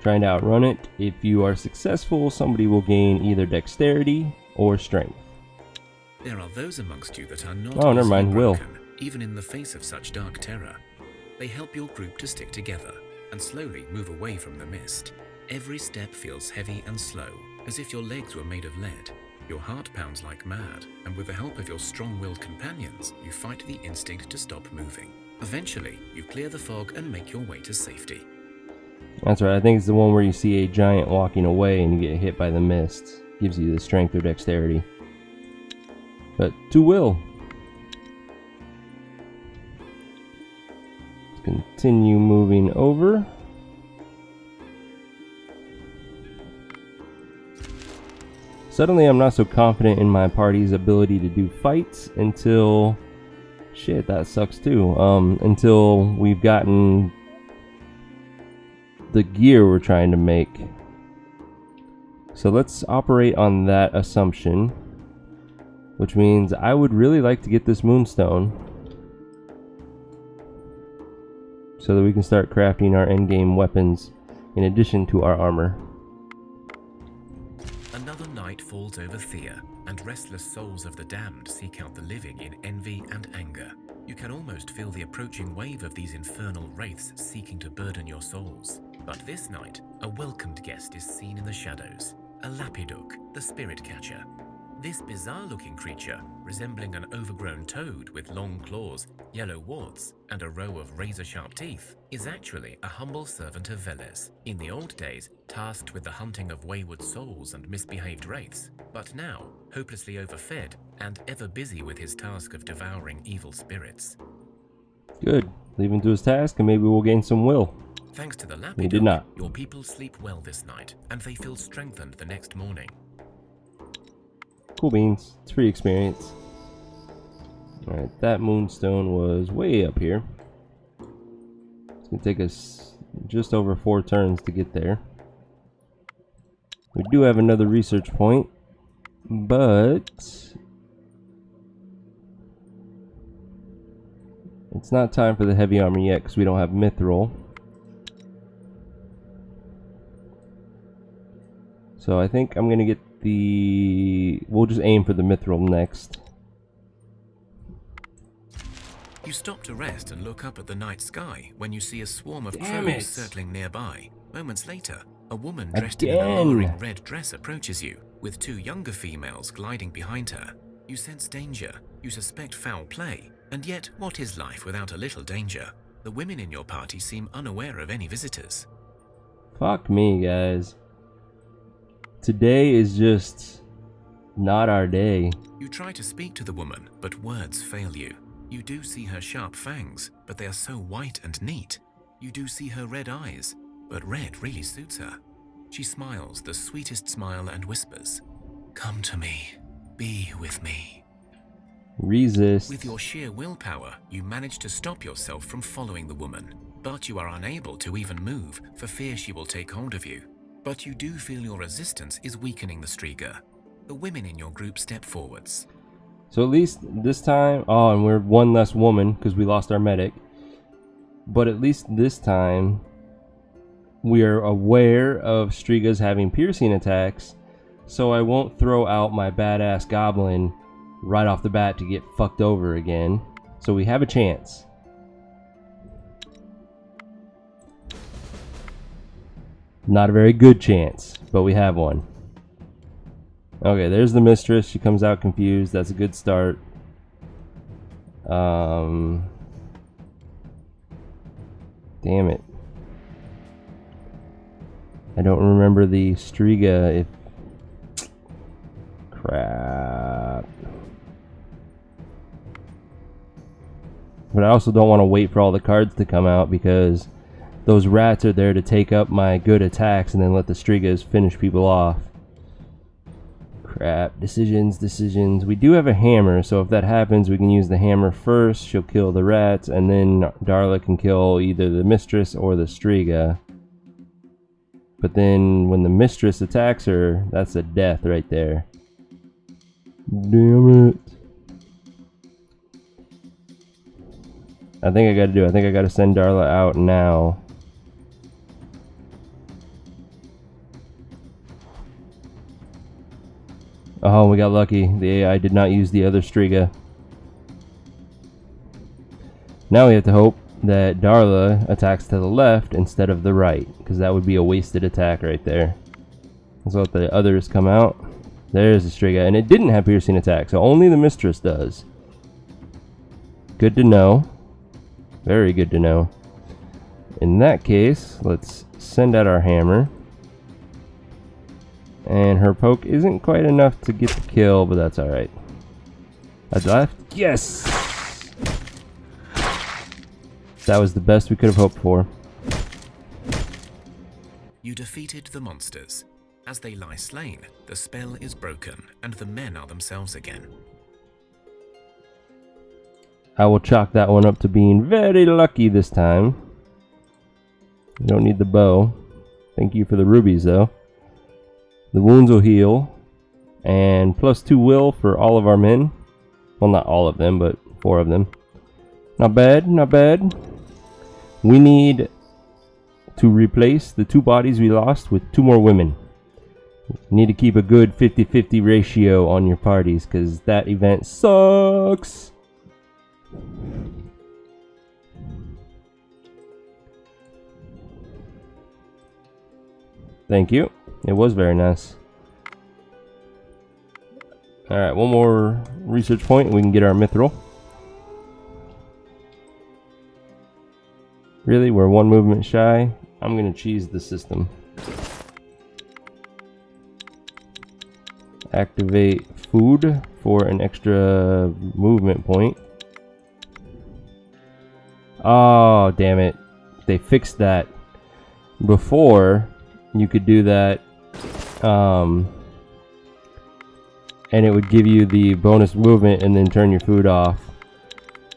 Trying to outrun it. If you are successful, somebody will gain either dexterity or strength. There are those amongst you that are not never mind, broken, even in the face of such dark terror. They help your group to stick together and slowly move away from the mist. Every step feels heavy and slow, as if your legs were made of lead. Your heart pounds like mad, and with the help of your strong-willed companions, you fight the instinct to stop moving. Eventually, you clear the fog and make your way to safety. That's right, I think it's the one where you see a giant walking away and you get hit by the mist. Gives you the strength or dexterity. But to will. Let's continue moving over. Suddenly I'm not so confident in my party's ability to do fights until... Shit, that sucks too. Until we've gotten the gear we're trying to make. So let's operate on that assumption. Which means I would really like to get this moonstone, so that we can start crafting our endgame weapons in addition to our armor. Another night falls over Thea, and restless souls of the damned seek out the living in envy and anger. You can almost feel the approaching wave of these infernal wraiths seeking to burden your souls. But this night, a welcomed guest is seen in the shadows, a lapiduk, the spirit catcher. This bizarre-looking creature, resembling an overgrown toad with long claws, yellow warts, and a row of razor-sharp teeth, is actually a humble servant of Veles, in the old days tasked with the hunting of wayward souls and misbehaved wraiths, but now hopelessly overfed and ever busy with his task of devouring evil spirits. Good. Leave him to his task and maybe we'll gain some will. Thanks to the He lapidary, did not. your people sleep well this night, and they feel strengthened the next morning. Cool beans. It's free experience. Alright, that moonstone was way up here. It's going to take us just over 4 turns to get there. We do have another research point, but it's not time for the heavy armor yet because we don't have mithril. So I think I'm going to get we'll just aim for the mithril next. You stop to rest and look up at the night sky when you see a swarm of Damn crows it. circling nearby. Moments later, a woman dressed in an alluring red dress approaches you, with 2 younger females gliding behind her. You sense danger, you suspect foul play, and yet what is life without a little danger? The women in your party seem unaware of any visitors. Fuck me, guys. Today is just not our day. You try to speak to the woman, but words fail you. You do see her sharp fangs, but they are so white and neat. You do see her red eyes, but red really suits her. She smiles the sweetest smile and whispers, "Come to me, be with me." Resist. With your sheer willpower, you manage to stop yourself from following the woman, but you are unable to even move for fear she will take hold of you. But you do feel your resistance is weakening the Striga. The women in your group step forwards. So at least this time, oh, and we're 1 less woman because we lost our medic. But at least this time, we are aware of Strigas having piercing attacks, so I won't throw out my badass goblin right off the bat to get fucked over again. So we have a chance. Not a very good chance, but we have one. Okay, there's the mistress. She comes out confused. That's a good start. Damn it. I don't remember the Striga if... Crap. But I also don't want to wait for all the cards to come out because those rats are there to take up my good attacks and then let the Strigas finish people off. Crap. Decisions. We do have a hammer, so if that happens, we can use the hammer first. She'll kill the rats, and then Darla can kill either the mistress or the Striga. But then when the mistress attacks her, that's a death right there. Damn it. I think I gotta send Darla out now. Oh, we got lucky. The AI did not use the other Striga. Now we have to hope that Darla attacks to the left instead of the right, because that would be a wasted attack right there. Let's let the others come out. There's the Striga, and it didn't have piercing attack, so only the mistress does. Good to know. Very good to know. In that case, let's send out our hammer. And her poke isn't quite enough to get the kill, but that's alright. I left? Yes! That was the best we could have hoped for. You defeated the monsters. As they lie slain, the spell is broken, and the men are themselves again. I will chalk that one up to being very lucky this time. You don't need the bow. Thank you for the rubies, though. The wounds will heal. And +2 will for all of our men. Well, not all of them, but 4 of them. Not bad, not bad. We need to replace the 2 bodies we lost with 2 more women. You need to keep a good 50-50 ratio on your parties, because that event sucks. Thank you. It was very nice. Alright, one more research point and we can get our mithril. Really? We're 1 movement shy? I'm gonna cheese the system. Activate food for an extra movement point. Oh, damn it. They fixed that. Before, you could do that, and it would give you the bonus movement and then turn your food off.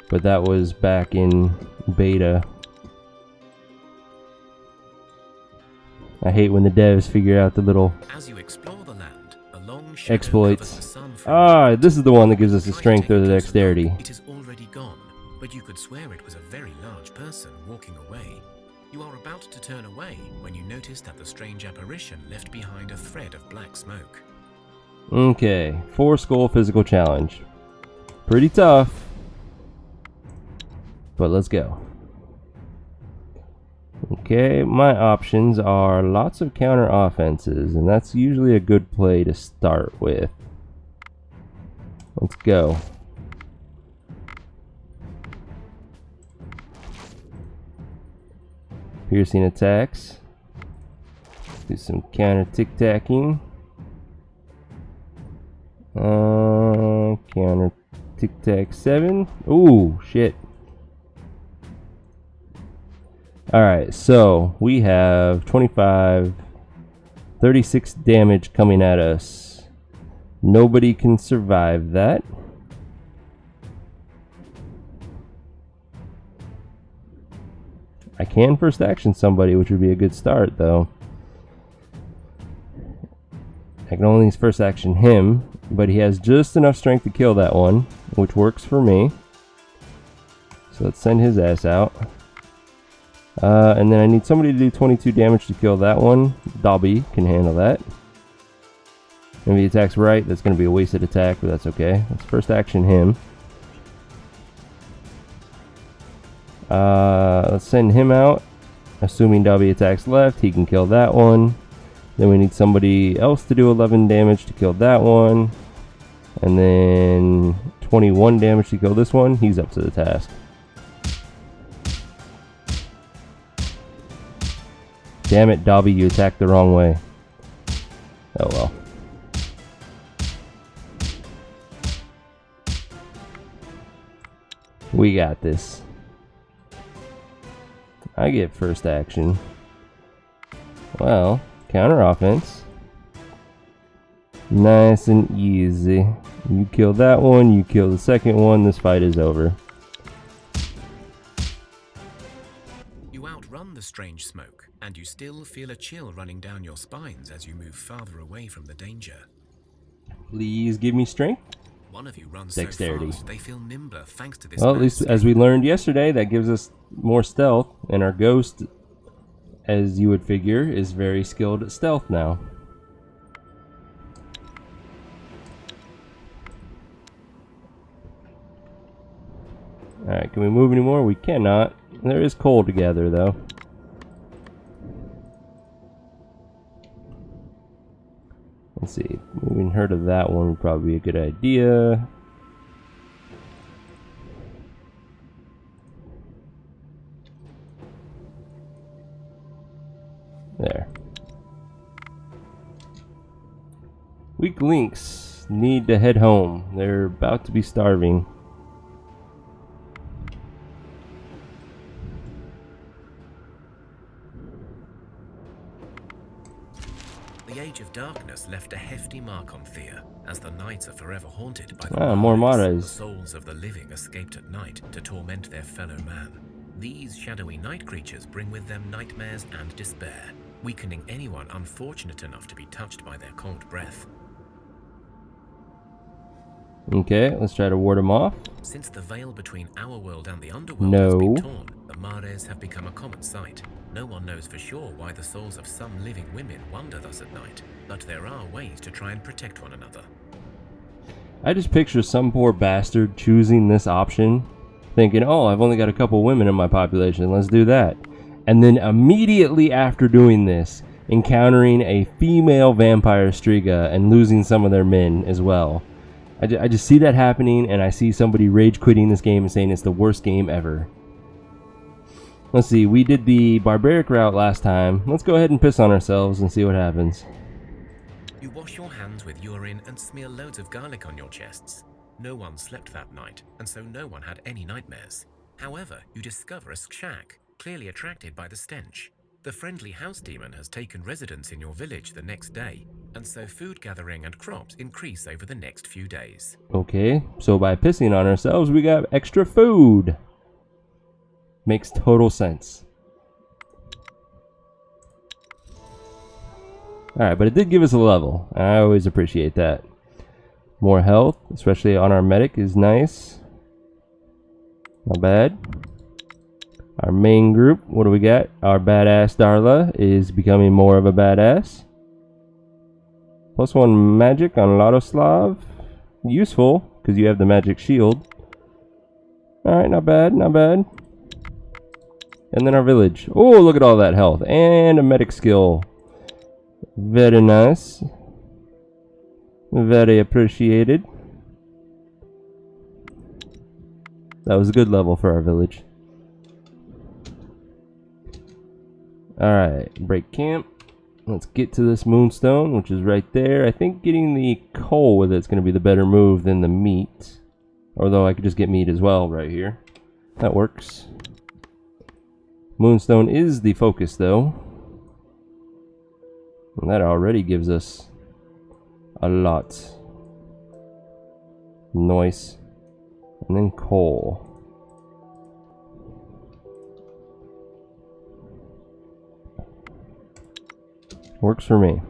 But that was back in beta. I hate when the devs figure out the little As you explore the land, a long shadow exploits. covers the sun from This is the one that gives us the Try to strength take or a the closer dexterity. look. It is already gone, but you could swear it was a very large person walking away. You are about to turn away when you notice that the strange apparition left behind a thread of black smoke. Okay, 4 skull physical challenge. Pretty tough. But let's go. Okay, my options are lots of counter offenses, and that's usually a good play to start with. Let's go. Piercing attacks. Do some counter tic-tacking. Counter tic-tac 7. Ooh, shit. Alright, so we have 25, 36 damage coming at us. Nobody can survive that. I can first action somebody, which would be a good start, though. I can only first action him, but he has just enough strength to kill that one, which works for me. So let's send his ass out. And then I need somebody to do 22 damage to kill that one. Dobby can handle that. If he attacks right, that's going to be a wasted attack, but that's okay. Let's first action him. Let's send him out. Assuming Dobby attacks left, he can kill that one. Then we need somebody else to do 11 damage to kill that one. And then 21 damage to kill this one. He's up to the task. Damn it, Dobby, you attacked the wrong way. Oh well. We got this. I get first action. Well, counter offense. Nice and easy. You kill that one, you kill the second one, this fight is over. You outrun the strange smoke, and you still feel a chill running down your spines as you move farther away from the danger. Please give me strength. One of you runs Dexterity. so fast they feel nimbler thanks to this. Well, at least as we learned yesterday, that gives us more stealth, and our ghost, as you would figure, is very skilled at stealth now. Alright, can we move anymore? We cannot. There is coal to gather, though. Let's see. Moving her to that one would probably be a good idea. There. Weak links need to head home. They're about to be starving. The Age of Darkness left a hefty mark on Thea, as the nights are forever haunted by the More Maras, Maras. the souls of the living escaped at night to torment their fellow man. These shadowy night creatures bring with them nightmares and despair, weakening anyone unfortunate enough to be touched by their cold breath. Okay, let's try to ward them off. Since the veil between our world and the underworld No. has been torn, the Mares have become a common sight. No one knows for sure why the souls of some living women wander thus at night, but there are ways to try and protect one another. I just picture some poor bastard choosing this option, thinking, oh, I've only got a couple women in my population, let's do that. And then immediately after doing this, encountering a female vampire Striga and losing some of their men as well. I just see that happening, and I see somebody rage quitting this game and saying it's the worst game ever. Let's see, we did the barbaric route last time. Let's go ahead and piss on ourselves and see what happens. You wash your hands with urine and smear loads of garlic on your chests. No one slept that night, and so no one had any nightmares. However, you discover a shack, clearly attracted by the stench. The friendly house demon has taken residence in your village the next day, and so food gathering and crops increase over the next few days. Okay, so by pissing on ourselves, we got extra food. Makes total sense. Alright, but it did give us a level. I always appreciate that. More health, especially on our medic, is nice. Not bad. Our main group, what do we got? Our badass Darla is becoming more of a badass. +1 magic on Ladoslav. Useful, because you have the magic shield. Alright, not bad, not bad. And then our village. Oh, look at all that health. And a medic skill. Very nice. Very appreciated. That was a good level for our village. Alright, break camp. Let's get to this moonstone, which is right there. I think getting the coal with it's going to be the better move than the meat. Although I could just get meat as well right here. That works. Moonstone is the focus though. And that already gives us a lot. Nice. And then coal. Works for me.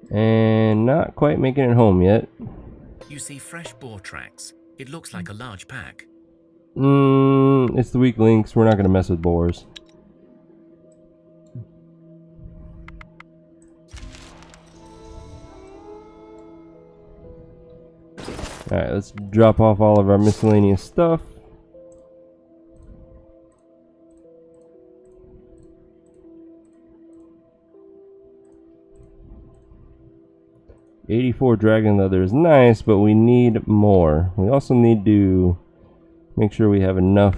And not quite making it home yet. You see fresh boar tracks. It looks like a large pack. It's the weak links. We're not going to mess with boars. Alright, let's drop off all of our miscellaneous stuff. $84 dragon leather is nice, but we need more. We also need to make sure we have enough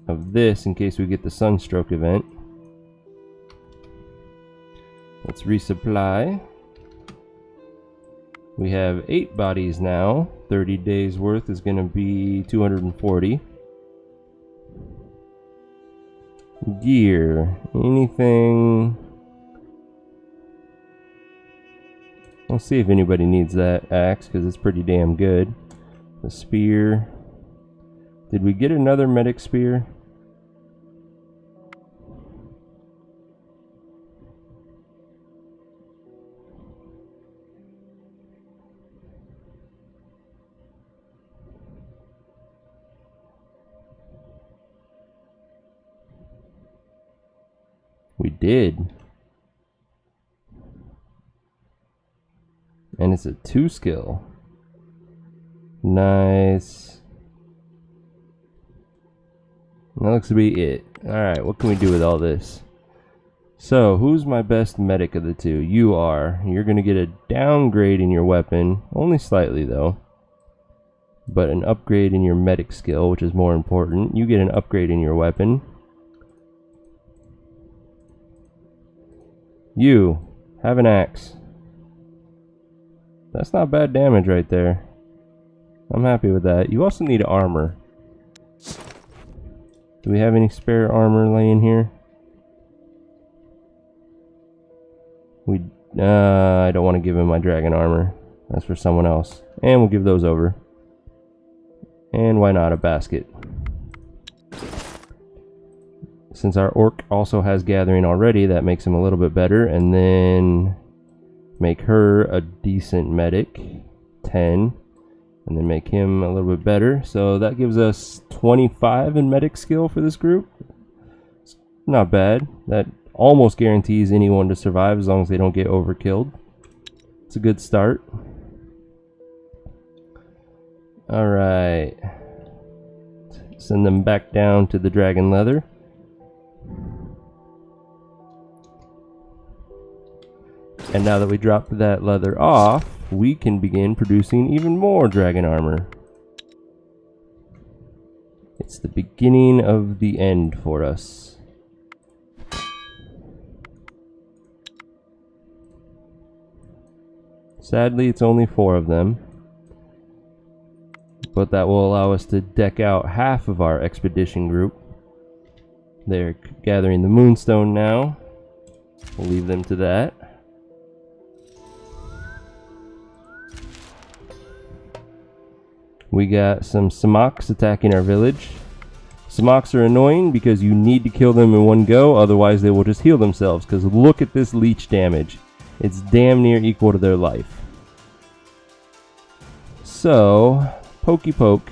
of this in case we get the sunstroke event. Let's resupply. We have 8 bodies now. 30 days worth is going to be 240. Gear. Anything? Let's see if anybody needs that axe, because it's pretty damn good. The spear. Did we get another medic spear? We did. And it's a 2 skill. Nice. That looks to be it. Alright, what can we do with all this? So, who's my best medic of the two? You are. You're going to get a downgrade in your weapon. Only slightly, though. But an upgrade in your medic skill, which is more important. You get an upgrade in your weapon. You have an axe. That's not bad damage right there. I'm happy with that. You also need armor. Do we have any spare armor laying here? I don't want to give him my dragon armor. That's for someone else. And we'll give those over. And why not a basket? Since our orc also has gathering already, that makes him a little bit better. And then make her a decent medic, 10, and then make him a little bit better. So that gives us 25 in medic skill for this group. It's not bad. That almost guarantees anyone to survive as long as they don't get overkilled. It's a good start. Alright. Send them back down to the dragon leather. And now that we dropped that leather off, we can begin producing even more dragon armor. It's the beginning of the end for us. Sadly, it's only 4 of them. but that will allow us to deck out half of our expedition group. They're gathering the moonstone now. We'll leave them to that. We got some Samaks attacking our village. Samaks are annoying because you need to kill them in one go, otherwise they will just heal themselves, because look at this leech damage. It's damn near equal to their life. So, pokey poke.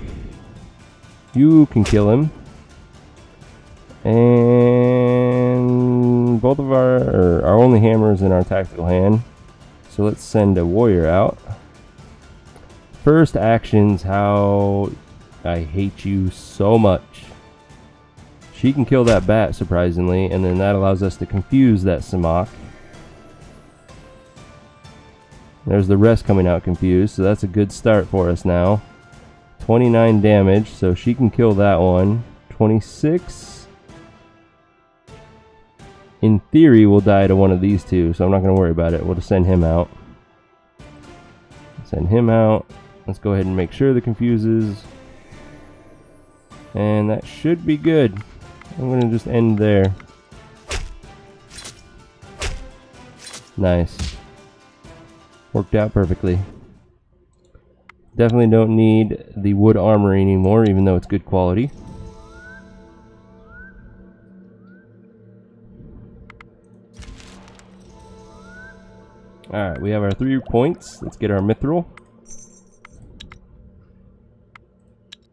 You can kill him. And both of our only hammer is in our tactical hand. So let's send a warrior out. First actions, how I hate you so much. She can kill that bat, surprisingly, and then that allows us to confuse that Samak. There's the rest coming out confused, so that's a good start for us now. 29 damage, so she can kill that one. 26. In theory, we'll die to one of these two, so I'm not going to worry about it. We'll just send him out. Send him out. Let's go ahead and make sure the confuses. And that should be good. I'm going to just end there. Nice. Worked out perfectly. Definitely don't need the wood armor anymore, even though it's good quality. Alright, we have our 3 points. Let's get our mithril,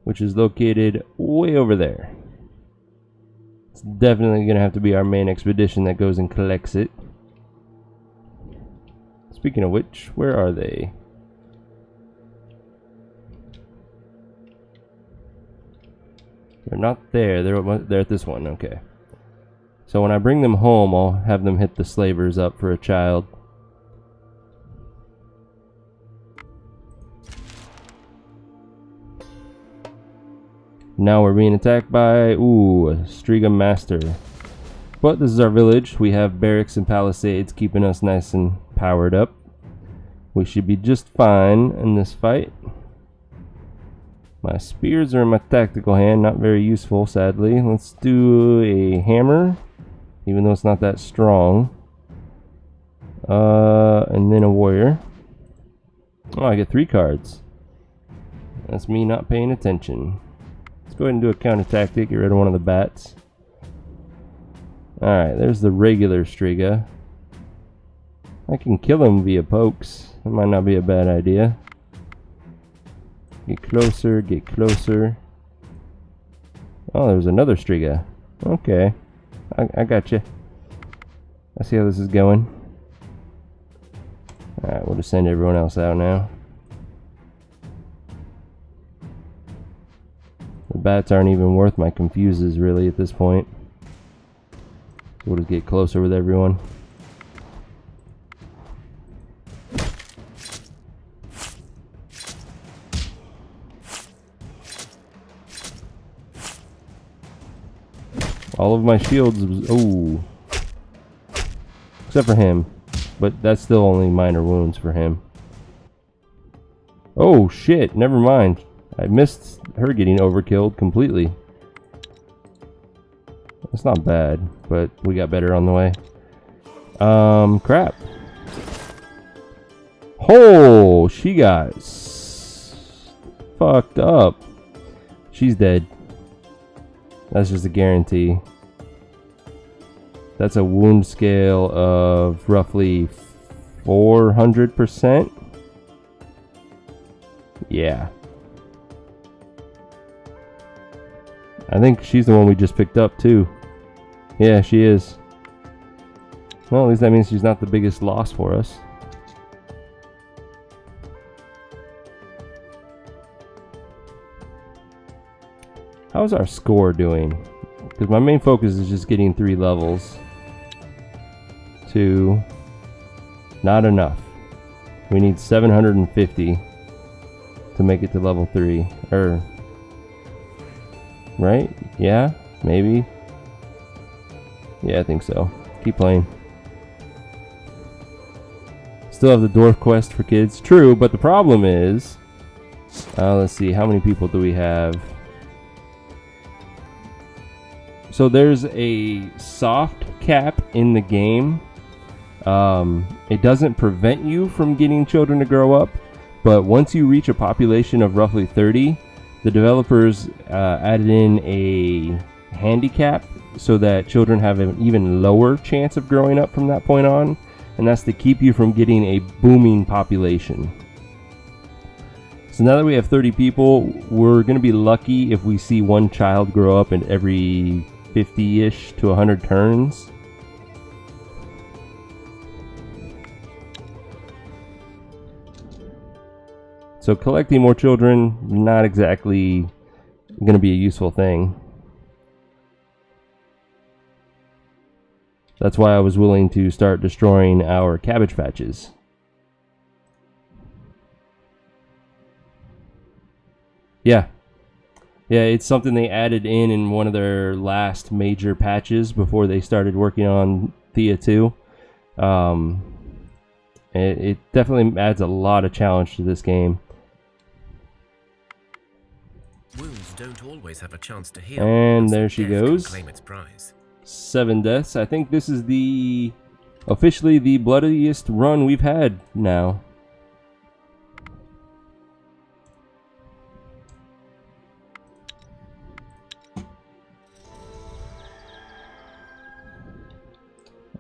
which is located way over there. It's definitely going to have to be our main expedition that goes and collects it. Speaking of which, where are they? They're not there. They're at this one. Okay. So when I bring them home, I'll have them hit the slavers up for a child. Now we're being attacked by, a Striga Master. But this is our village. We have barracks and palisades keeping us nice and powered up. We should be just fine in this fight. My spears are in my tactical hand, not very useful, sadly. Let's do a hammer, even though it's not that strong. And then a warrior. Oh, I get 3 cards. That's me not paying attention. Let's go ahead and do a counter tactic, get rid of one of the bats. Alright, there's the regular Striga. I can kill him via pokes. That might not be a bad idea. Get closer, get closer. Oh, there's another Striga. Okay. I got you. I see how this is going. Alright, we'll just send everyone else out now. The bats aren't even worth my confuses really at this point. We'll just get closer with everyone. All of my shields, except for him, but that's still only minor wounds for him. Oh shit, never mind. I missed her getting overkilled completely. It's not bad, but we got better on the way. Crap. Oh, she got fucked up. She's dead. That's just a guarantee. That's a wound scale of roughly 400%. Yeah. I think she's the one we just picked up too. Yeah, she is. Well, at least that means she's not the biggest loss for us. How's our score doing? Because my main focus is just getting 3 levels. 2. Not enough. We need 750 to make it to level 3. Right? Yeah? Maybe? Yeah, I think so. Keep playing. Still have the dwarf quest for kids. True, but the problem is Let's see, how many people do we have? So there's a soft cap in the game. It doesn't prevent you from getting children to grow up, but once you reach a population of roughly 30, the developers added in a handicap so that children have an even lower chance of growing up from that point on, and that's to keep you from getting a booming population. So now that we have 30 people, we're going to be lucky if we see one child grow up in every 50-ish to 100 turns. So collecting more children, not exactly going to be a useful thing. That's why I was willing to start destroying our cabbage patches. Yeah, it's something they added in one of their last major patches before they started working on Thea 2. It definitely adds a lot of challenge to this game. Wounds don't always have a chance to heal. And there she goes. Claim its prize. 7 deaths. I think this is officially the bloodiest run we've had now.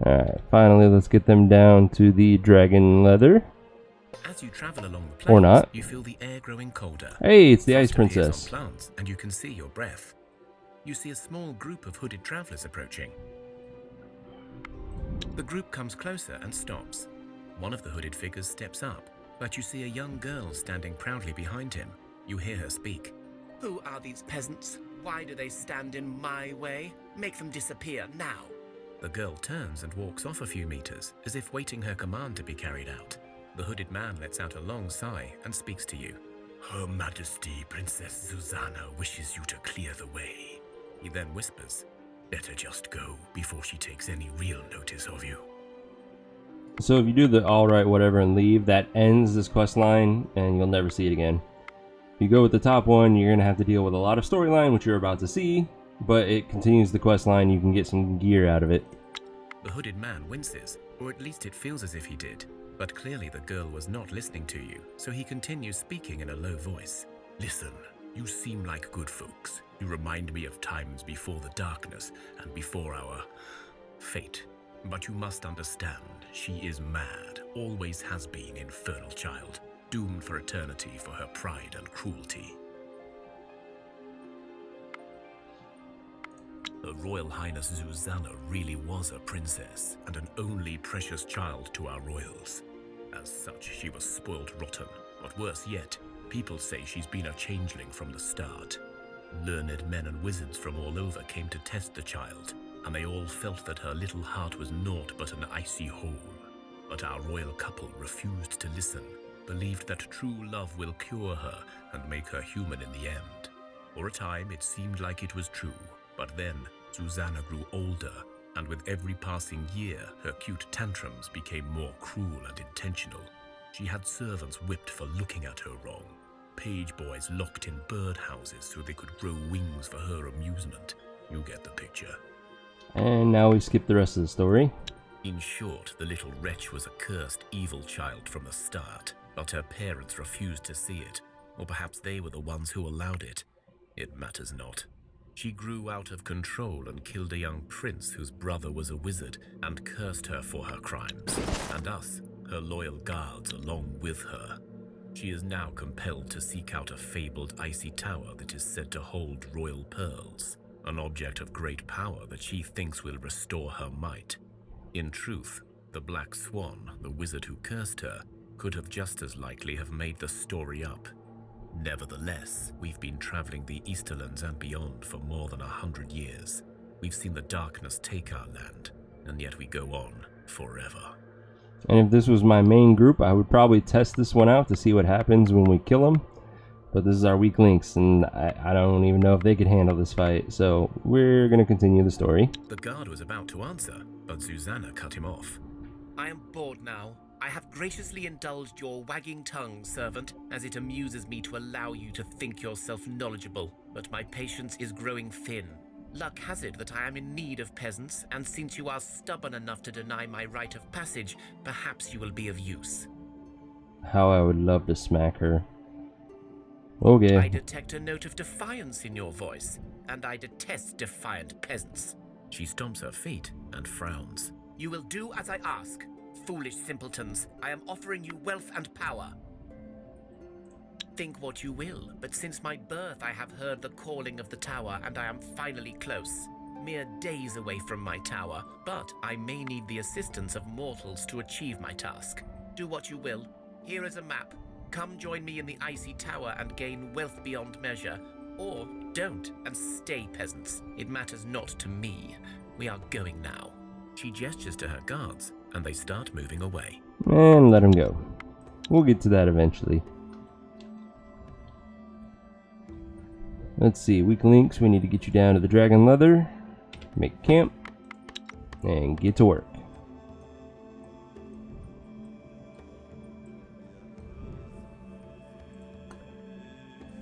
Alright, finally let's get them down to the dragon leather. As you travel along the plains, Or not. You feel the air growing colder. Hey, it's the Ice Frost appears Princess. on plants, and you can see your breath. You see a small group of hooded travelers approaching. The group comes closer and stops. One of the hooded figures steps up, but you see a young girl standing proudly behind him. You hear her speak. Who are these peasants? Why do they stand in my way? Make them disappear now. The girl turns and walks off a few meters, as if waiting her command to be carried out. The hooded man lets out a long sigh and speaks to you. Her Majesty, Princess Susanna, wishes you to clear the way. He then whispers, Better just go before she takes any real notice of you. So if you do the alright whatever and leave, that ends this quest line and you'll never see it again. If you go with the top one, you're going to have to deal with a lot of storyline, which you're about to see, but it continues the quest line. You can get some gear out of it. The hooded man winces, or at least it feels as if he did, but clearly the girl was not listening to you, so he continues speaking in a low voice. Listen, you seem like good folks. You remind me of times before the darkness and before our fate. But you must understand, she is mad, always has been, infernal child, doomed for eternity for her pride and cruelty. Her Royal Highness Susanna really was a princess and an only precious child to our royals. As such, she was spoiled rotten, but worse yet, people say she's been a changeling from the start. Learned men and wizards from all over came to test the child, and they all felt that her little heart was naught but an icy hole. But our royal couple refused to listen, believed that true love will cure her and make her human in the end. For a time it seemed like it was true, but then Susanna grew older, and with every passing year her cute tantrums became more cruel and intentional. She had servants whipped for looking at her wrong, page boys locked in birdhouses so they could grow wings for her amusement. You get the picture. And now we skip the rest of the story. In short, the little wretch was a cursed, evil child from the start, but her parents refused to see it, or perhaps they were the ones who allowed it. It matters not. She grew out of control and killed a young prince whose brother was a wizard and cursed her for her crimes, and us, her loyal guards, along with her. She is now compelled to seek out a fabled icy tower that is said to hold royal pearls, an object of great power that she thinks will restore her might. In truth, the Black Swan, the wizard who cursed her, could have just as likely have made the story up. Nevertheless, we've been traveling the Easterlands and beyond for more than 100 years. We've seen the darkness take our land, and yet we go on forever. And if this was my main group, I would probably test this one out to see what happens when we kill them. But this is our weak links, and I don't even know if they could handle this fight, so we're going to continue the story. The guard was about to answer, but Susanna cut him off. I am bored now. I have graciously indulged your wagging tongue, servant, as it amuses me to allow you to think yourself knowledgeable, but my patience is growing thin. Luck has it that I am in need of peasants, and since you are stubborn enough to deny my rite of passage, perhaps you will be of use. How I would love to smack her. Okay. I detect a note of defiance in your voice, and I detest defiant peasants. She stomps her feet and frowns. You will do as I ask. Foolish simpletons, I am offering you wealth and power. Think what you will, but since my birth I have heard the calling of the tower, and I am finally close. Mere days away from my tower, but I may need the assistance of mortals to achieve my task. Do what you will. Here is a map. Come join me in the icy tower and gain wealth beyond measure. Or don't, and stay, peasants. It matters not to me. We are going now. She gestures to her guards, and they start moving away. And let him go. We'll get to that eventually. Let's see, weak links, we need to get you down to the dragon leather, make camp, and get to work.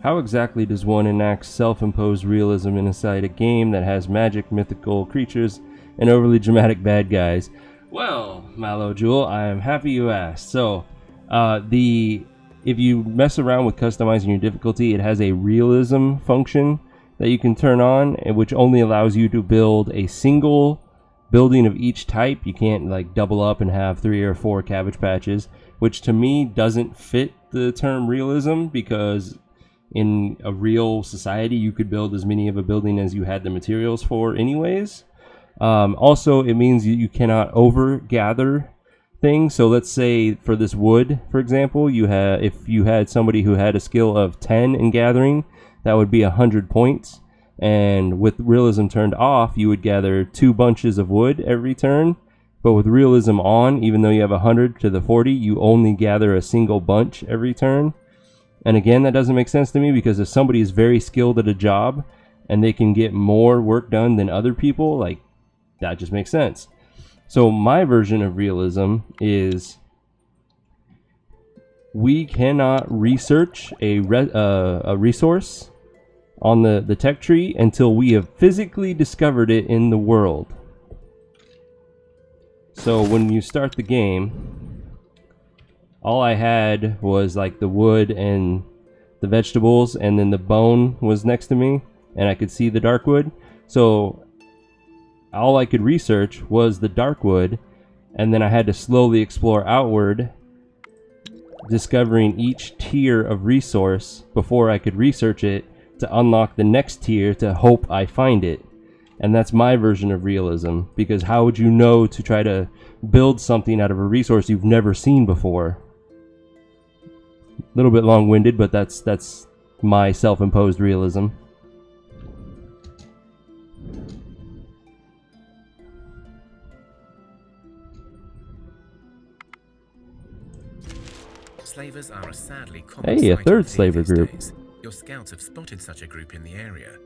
How exactly does one enact self-imposed realism inside a game that has magic, mythical creatures, and overly dramatic bad guys? Well, Mallow Jewel, I am happy you asked. So, if you mess around with customizing your difficulty, it has a realism function that you can turn on, which only allows you to build a single building of each type. You can't like double up and have 3 or 4 cabbage patches, which to me doesn't fit the term realism, because in a real society you could build as many of a building as you had the materials for anyways. Also, it means you cannot over gather things. So let's say for this wood, for example, if you had somebody who had a skill of 10 in gathering, that would be 100 points. And with realism turned off, you would gather 2 bunches of wood every turn. But with realism on, even though you have 100 to the 40, you only gather a single bunch every turn. And again, that doesn't make sense to me, because if somebody is very skilled at a job and they can get more work done than other people, like, that just makes sense. So my version of realism is we cannot research a resource on the tech tree until we have physically discovered it in the world. So when you start the game, all I had was like the wood and the vegetables, and then the bone was next to me, and I could see the dark wood. So all I could research was the dark wood, and then I had to slowly explore outward, discovering each tier of resource before I could research it to unlock the next tier to hope I find it. And that's my version of realism, because how would you know to try to build something out of a resource you've never seen before? A little bit long-winded, but that's my self-imposed realism. Slavers are a sadly common Hey, a sight third in slaver these group. days. Your scouts have spotted such a group in the area.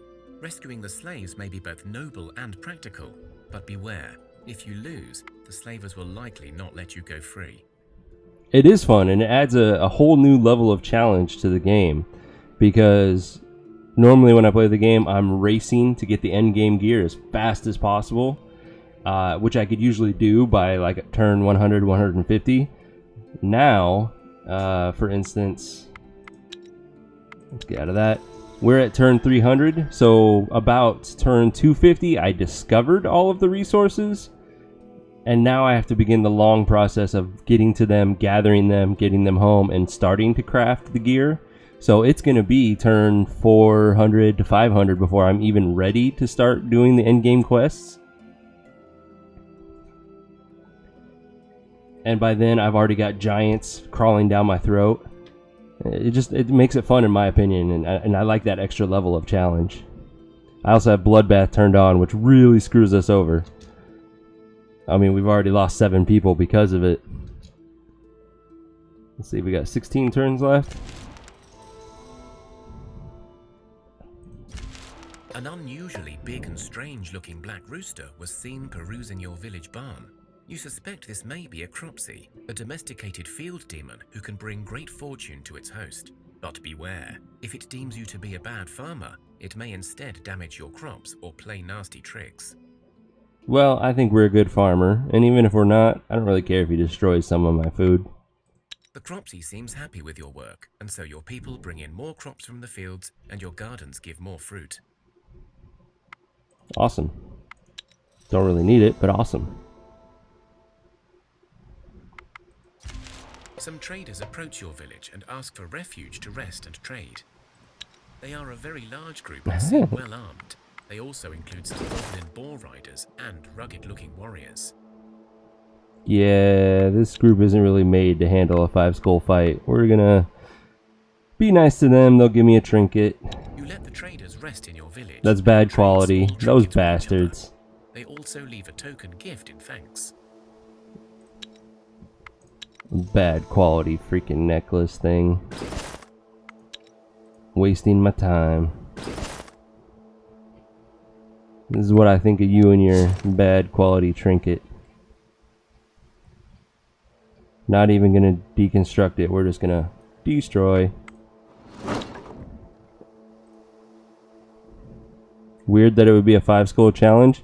Rescuing the slaves may be both noble and practical, but beware, if you lose, the slavers will likely not let you go free. It is fun, and it adds a whole new level of challenge to the game, because normally when I play the game, I'm racing to get the end game gear as fast as possible, which I could usually do by like turn 100, 150. Now, for instance, let's get out of that. We're at turn 300, so about turn 250, I discovered all of the resources. And now I have to begin the long process of getting to them, gathering them, getting them home, and starting to craft the gear. So it's going to be turn 400 to 500 before I'm even ready to start doing the endgame quests. And by then I've already got giants crawling down my throat. It makes it fun in my opinion, and I like that extra level of challenge. I also have Bloodbath turned on, which really screws us over. I mean, we've already lost 7 people because of it. Let's see, we got 16 turns left. An unusually big and strange-looking black rooster was seen perusing your village barn. You suspect this may be a cropsy, a domesticated field demon who can bring great fortune to its host. But beware, if it deems you to be a bad farmer, it may instead damage your crops or play nasty tricks. Well, I think we're a good farmer, and even if we're not, I don't really care if he destroys some of my food. The cropsy seems happy with your work, and so your people bring in more crops from the fields and your gardens give more fruit. Awesome. Don't really need it, but awesome. Some traders approach your village and ask for refuge to rest and trade. They are a very large group and seem well armed. They also include some goblin boar riders and rugged-looking warriors. Yeah, this group isn't really made to handle a 5-skull fight. We're gonna be nice to them. They'll give me a trinket. You let the traders rest in your village. That's bad quality. Those bastards. They also leave a token gift in thanks. Bad quality freaking necklace thing. Wasting my time. This is what I think of you and your bad quality trinket. Not even gonna deconstruct it, we're just gonna destroy. Weird that it would be a 5-skull challenge.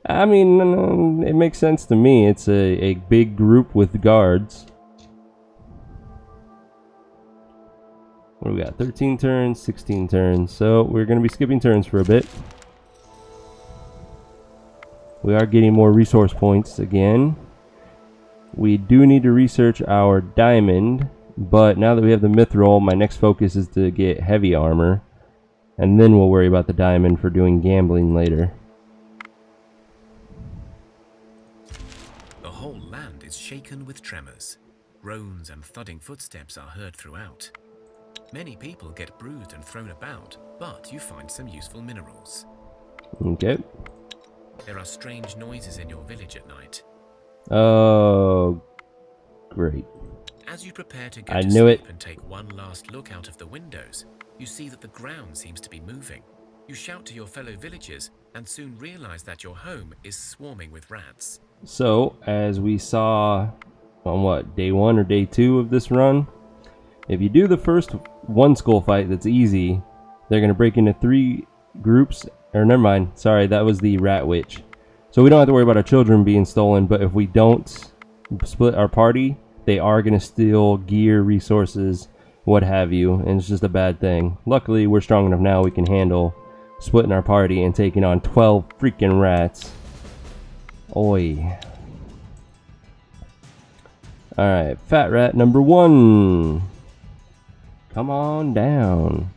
I mean, it makes sense to me. It's a big group with guards. What do we got? 13 turns, 16 turns. So we're gonna be skipping turns for a bit. We are getting more resource points again. We do need to research our diamond, but now that we have the mithril, my next focus is to get heavy armor, and then we'll worry about the diamond for doing gambling later. The whole land is shaken with tremors. Groans and thudding footsteps are heard throughout. Many people get bruised and thrown about, but you find some useful minerals. Okay. There are strange noises in your village at night. Oh, great. As you prepare to go I to knew sleep it. and take one last look out of the windows, you see that the ground seems to be moving. You shout to your fellow villagers and soon realize that your home is swarming with rats. So, as we saw on what, day 1 or day 2 of this run, if you do the first 1-skull fight that's easy, they're going to break into 3 groups. Or never mind, sorry, that was the rat witch. So we don't have to worry about our children being stolen, but if we don't split our party, they are going to steal gear, resources, what have you, and it's just a bad thing. Luckily, we're strong enough now we can handle splitting our party and taking on 12 freaking rats. Oi. Alright, fat rat number 1. Come on down.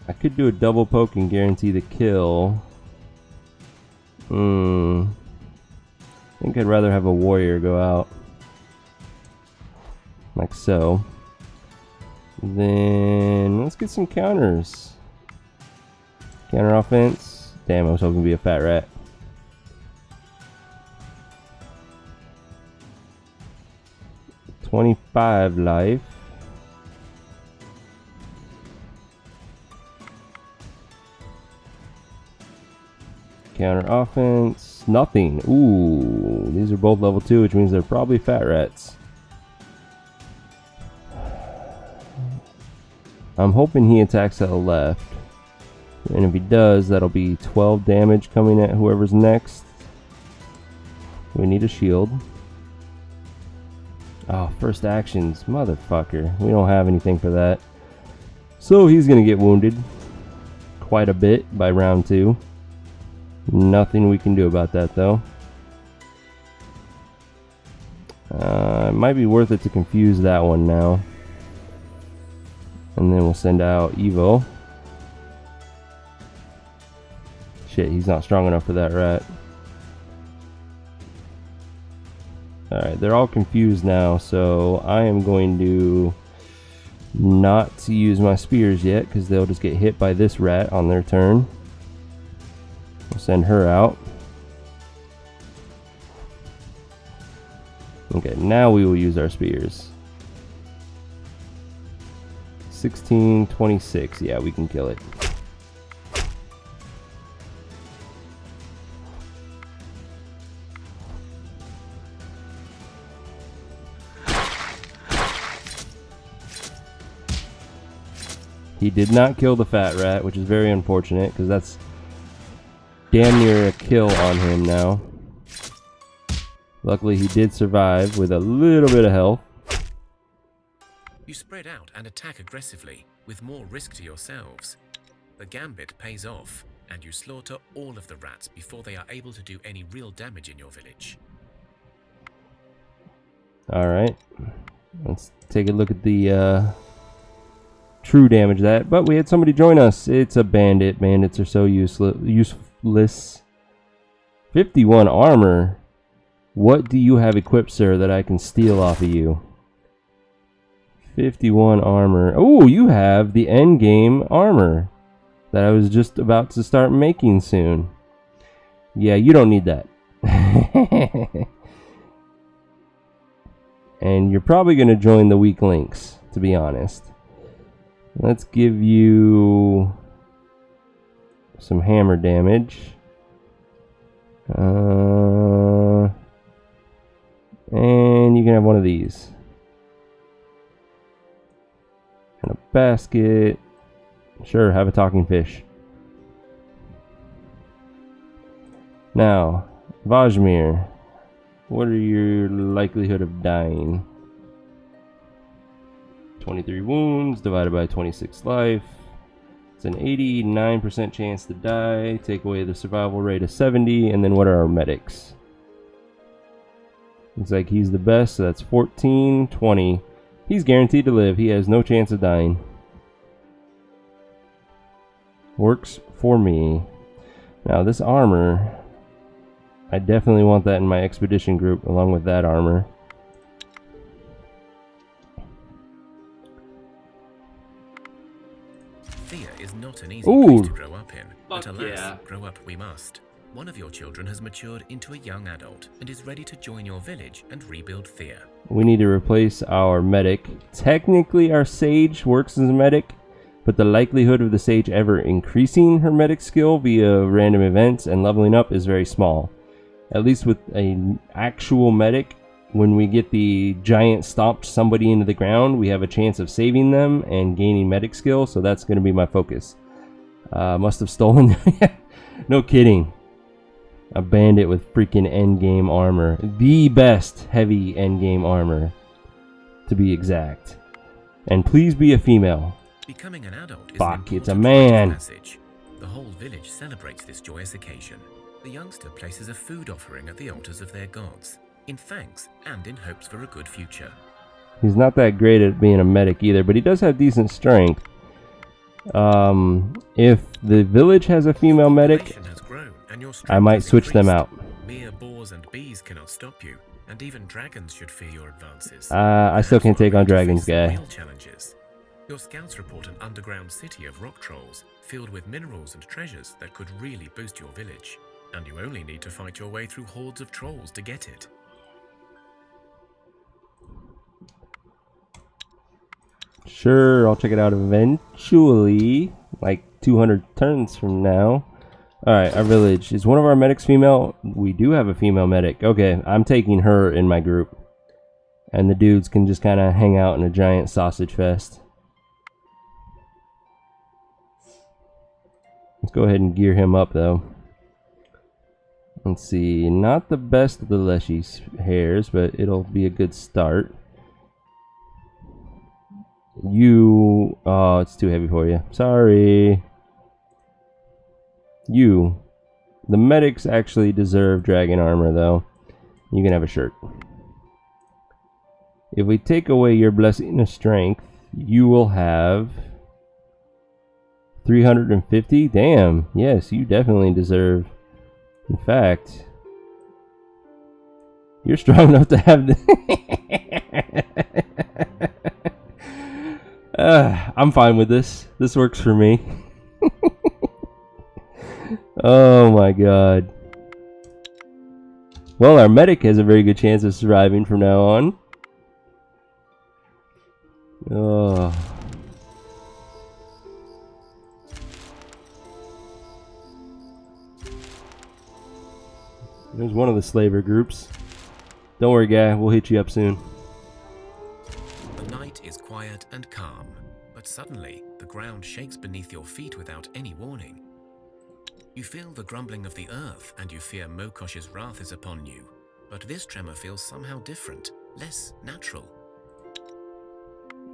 I could do a double poke and guarantee the kill. I think I'd rather have a warrior go out. Like so. Then let's get some counters. Counter offense. Damn, I was hoping to be a fat rat. $25 life. Counter offense, nothing. Ooh, these are both level 2, which means they're probably fat rats. I'm hoping he attacks at the left. And if he does, that'll be 12 damage coming at whoever's next. We need a shield. Oh, first actions. Motherfucker. We don't have anything for that. So he's going to get wounded quite a bit by round 2. Nothing we can do about that, though. It might be worth it to confuse that one now. And then we'll send out Evo. Shit, he's not strong enough for that rat. Alright, they're all confused now, so I am going to not use my spears yet, because they'll just get hit by this rat on their turn. We'll send her out. Okay, now we will use our spears. 16, 26. Yeah, we can kill it. He did not kill the fat rat, which is very unfortunate, because that's damn near a kill on him now. Luckily, he did survive with a little bit of health. You spread out and attack aggressively, with more risk to yourselves. The gambit pays off, and you slaughter all of the rats before they are able to do any real damage in your village. Alright. Let's take a look at the true damage of that. But we had somebody join us. It's a bandit. Bandits are so useless. 51 armor. What do you have equipped, sir, that I can steal off of you? 51 armor. Oh, you have the endgame armor that I was just about to start making soon. Yeah, you don't need that. And you're probably going to join the weak links, to be honest. Let's give you some hammer damage. And you can have one of these. And a basket. Sure, have a talking fish. Now, Vajmir, what are your likelihood of dying? 23 wounds divided by 26 life. It's an 89% chance to die. Take away the survival rate of 70. And then what are our medics? Looks like he's the best, so that's 14, 20. He's guaranteed to live. He has no chance of dying. Works for me. Now this armor, I definitely want that in my expedition group along with that armor. Thea is not an easy place to grow up in, but alas, yeah. grow up we must. One of your children has matured into a young adult and is ready to join your village and rebuild Thea. We need to replace our medic. Technically our sage works as a medic, but the likelihood of the sage ever increasing her medic skill via random events and leveling up is very small. At least with an actual medic, when we get the giant stomped somebody into the ground, we have a chance of saving them and gaining medic skill, so that's going to be my focus. Must have stolen. No kidding. A bandit with freaking endgame armor. The best heavy endgame armor, to be exact. And please be a female. Becoming an adult is Fuck, an it's a important rite of man. passage. The whole village celebrates this joyous occasion. The youngster places a food offering at the altars of their gods, in thanks and in hopes for a good future. He's not that great at being a medic either, but he does have decent strength. If the village has a female medic, Population has grown, and your I strength might has switch them increased. out. Mere boars and bees cannot stop you, and even dragons should fear your advances. I still can't take on dragons, guy. Real challenges. Your scouts report an underground city of rock trolls filled with minerals and treasures that could really boost your village. And you only need to fight your way through hordes of trolls to get it. Sure, I'll check it out eventually, like 200 turns from now. Alright, our village. Is one of our medics female? We do have a female medic. Okay, I'm taking her in my group. And the dudes can just kind of hang out in a giant sausage fest. Let's go ahead and gear him up, though. Let's see, not the best of the Leshy hairs, but it'll be a good start. You... oh, it's too heavy for you. Sorry. You. The medics actually deserve dragon armor, though. You can have a shirt. If we take away your blessing of strength, you will have 350. Damn. Yes, you definitely deserve. In fact, you're strong enough to have the I'm fine with this. This works for me. Oh my god. Well, our medic has a very good chance of surviving from now on. Oh. There's one of the slaver groups. Don't worry, guy. We'll hit you up soon. The night is quiet and calm, but but suddenly the ground shakes beneath your feet without any warning. You feel the grumbling of the earth and you fear Mokosh's wrath is upon you, but this tremor feels somehow different, less natural.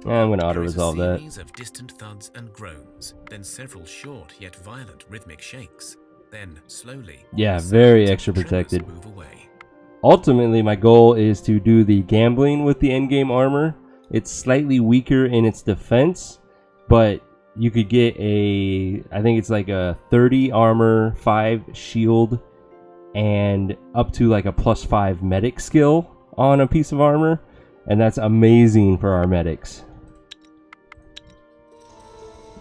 I'm going to There is a auto-resolve that. series of distant thuds and groans, then several short yet violent rhythmic shakes. Then, slowly, Yeah, the very sounds extra and tremors protected. move away. Ultimately, my goal is to do the gambling with the endgame armor. It's slightly weaker in its defense, but you could get I think it's like a 30 armor, 5 shield, and up to like a +5 medic skill on a piece of armor. And that's amazing for our medics.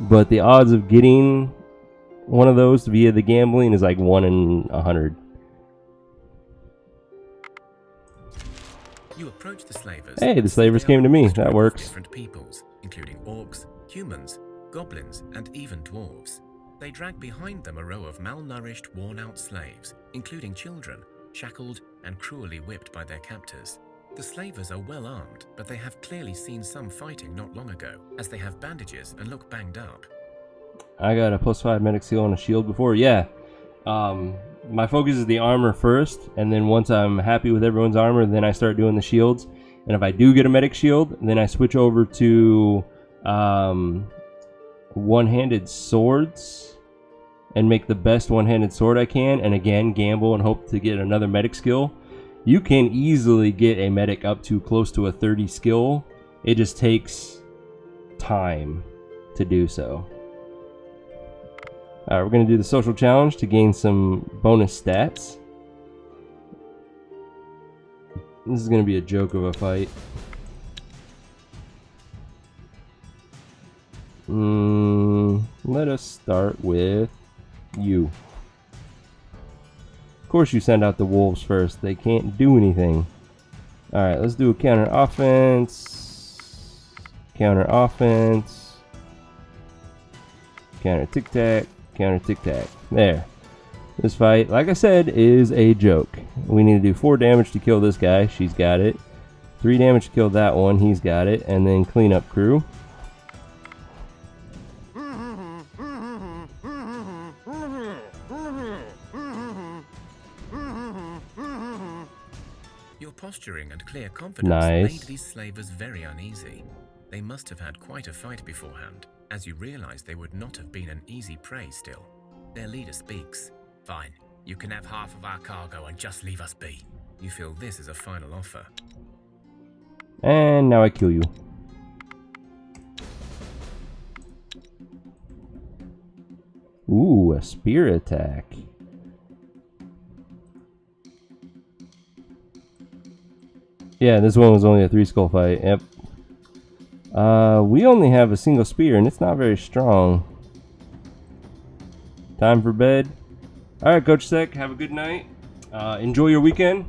But the odds of getting one of those via the gambling is like 1 in 100. You approach the slavers. Hey, the slavers They are came to me. a mixed That group of works. Different peoples, including orcs, humans, goblins, and even dwarves. They drag behind them a row of malnourished, worn-out slaves, including children, shackled and cruelly whipped by their captors. The slavers are well armed, but they have clearly seen some fighting not long ago, as they have bandages and look banged up. I got a +5 medic skill and a shield before. Yeah. My focus is the armor first, and then once I'm happy with everyone's armor, then I start doing the shields. And if I do get a medic shield, then I switch over to one-handed swords and make the best one-handed sword I can, and again gamble and hope to get another medic skill. You can easily get a medic up to close to a 30 skill. It just takes time to do so. Alright, we're going to do the social challenge to gain some bonus stats. This is going to be a joke of a fight. Let us start with you. Of course you send out the wolves first. They can't do anything. Alright, let's do a counter offense. Counter offense. Counter tic-tac. Counter tic-tac. There. This fight, like I said, is a joke. We need to do 4 damage to kill this guy. She's got it. 3 damage to kill that one. He's got it. And then cleanup crew. Your posturing and clear confidence Nice. made these slavers very uneasy. They must have had quite a fight beforehand, as you realize they would not have been an easy prey still. Their leader speaks. Fine. You can have half of our cargo and just leave us be. You feel this is a final offer. And now I kill you. Ooh, a spear attack. Yeah, this one was only a 3 skull fight. Yep. We only have a single spear and it's not very strong. Time for bed. Alright, Coach Sec, have a good night. Enjoy your weekend.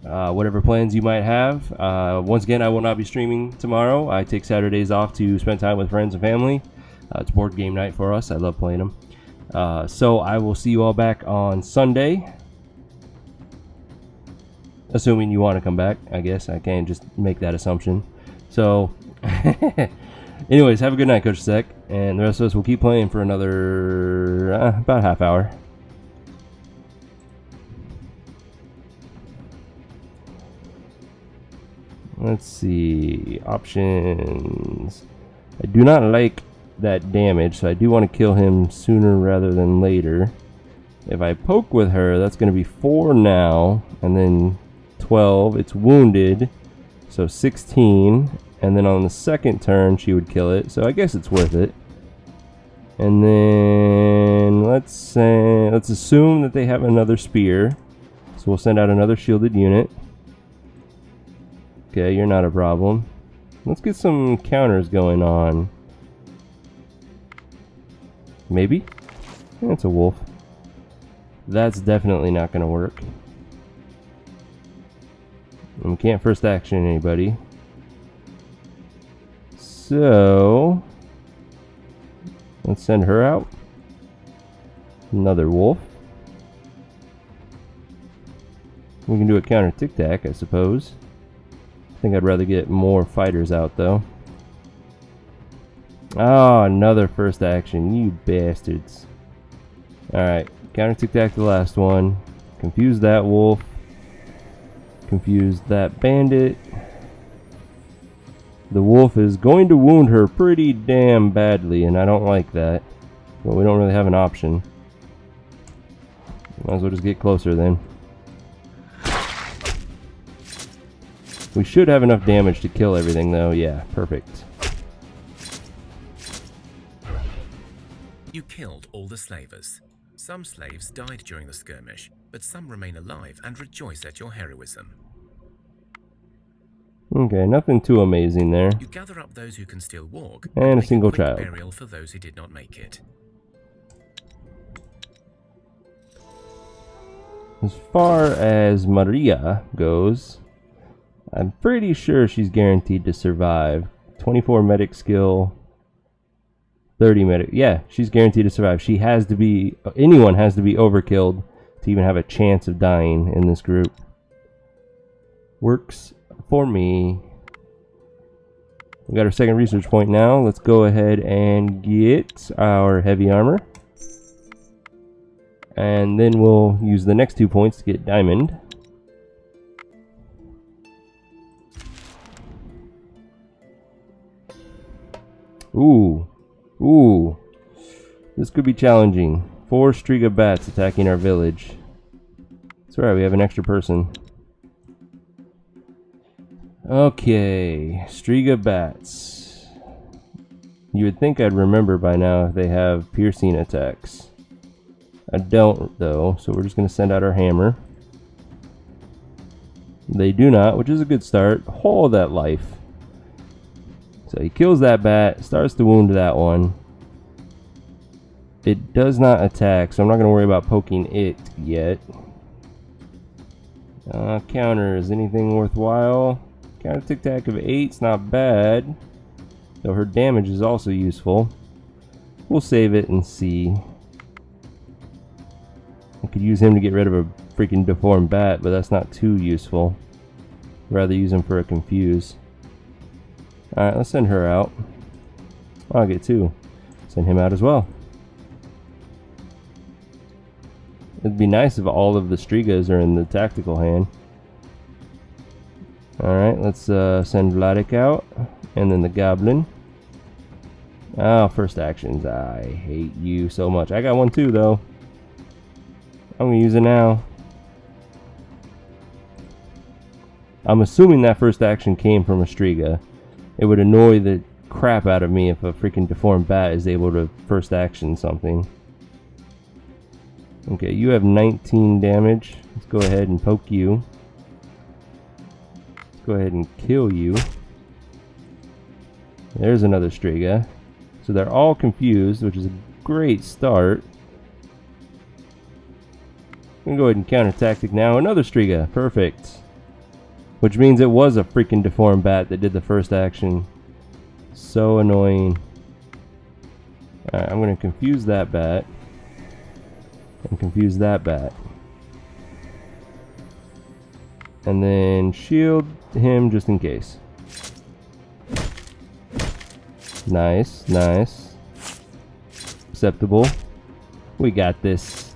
Whatever plans you might have. Once again, I will not be streaming tomorrow. I take Saturdays off to spend time with friends and family. It's board game night for us. I love playing them. So I will see you all back on Sunday. Assuming you want to come back, I guess. I can't just make that assumption. So, anyways, have a good night, Coach Sec. And the rest of us will keep playing for another about half hour. Let's see. Options. I do not like that damage, so I do want to kill him sooner rather than later. If I poke with her, that's going to be 4 now, and then 12. It's wounded, so 16. And then on the second turn, she would kill it, so I guess it's worth it. And then let's assume that they have another spear, so we'll send out another shielded unit. Okay, you're not a problem. Let's get some counters going on. Maybe? Yeah, it's a wolf. That's definitely not going to work. And we can't first action anybody. So, let's send her out. Another wolf. We can do a counter tic-tac, I suppose. I think I'd rather get more fighters out, though. Oh, another first action. You bastards. Alright. Counter tic-tac the last one. Confuse that wolf. Confuse that bandit. The wolf is going to wound her pretty damn badly, and I don't like that. But we don't really have an option. Might as well just get closer then. We should have enough damage to kill everything though. Yeah, perfect. You killed all the slavers. Some slaves died during the skirmish, but some remain alive and rejoice at your heroism. Okay, nothing too amazing there. You gather up those who can still walk, And a make single quick child. burial for those who did not make it. As far as Maria goes, I'm pretty sure she's guaranteed to survive. 24 medic skill, 30 medic. Yeah, she's guaranteed to survive. She has to be, anyone has to be overkilled to even have a chance of dying in this group. Works for me. We got our second research point now. Let's go ahead and get our heavy armor. And then we'll use the next 2 points to get diamond. Ooh. Ooh. This could be challenging. 4 Striga bats attacking our village. It's alright, we have an extra person. Okay. Striga bats. You would think I'd remember by now if they have piercing attacks. I don't, though, so we're just going to send out our hammer. They do not, which is a good start. Oh, that life. So he kills that bat, starts to wound that one. It does not attack, so I'm not going to worry about poking it yet. Counter, is anything worthwhile? Counter tic-tac of 8's not bad. Though her damage is also useful. We'll save it and see. I could use him to get rid of a freaking deformed bat, but that's not too useful. I'd rather use him for a confuse. Alright, let's send her out. I'll get 2. Send him out as well. It'd be nice if all of the Strigas are in the tactical hand. Alright, let's send Vladik out. And then the goblin. Oh, first actions. I hate you so much. I got one too, though. I'm going to use it now. I'm assuming that first action came from a Striga. It would annoy the crap out of me if a freaking deformed bat is able to first action something. Okay, you have 19 damage. Let's go ahead and poke you. Let's go ahead and kill you. There's another Striga. So they're all confused, which is a great start. I'm going to go ahead and counter tactic now. Another Striga. Perfect. Which means it was a freaking deformed bat that did the first action. So annoying. Alright, I'm going to confuse that bat. And confuse that bat. And then shield him just in case. Nice, nice. Acceptable. We got this.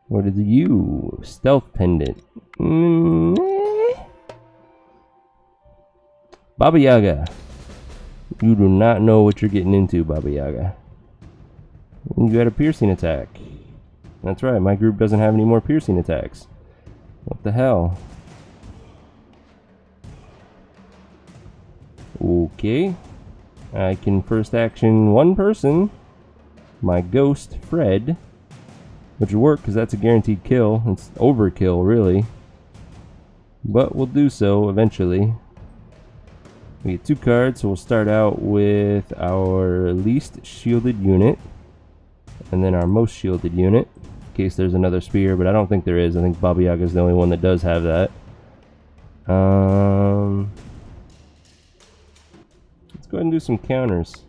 What is you? Stealth pendant. Baba Yaga. You do not know what you're getting into, Baba Yaga. You got a piercing attack. That's right, my group doesn't have any more piercing attacks. What the hell? Okay. I can first action one person. My ghost, Fred. Which will work because that's a guaranteed kill. It's overkill, really. But we'll do so eventually. We get 2 cards, so we'll start out with our least shielded unit. And then our most shielded unit. In case there's another spear, but I don't think there is. I think Baba Yaga is the only one that does have that. Let's go ahead and do some counters.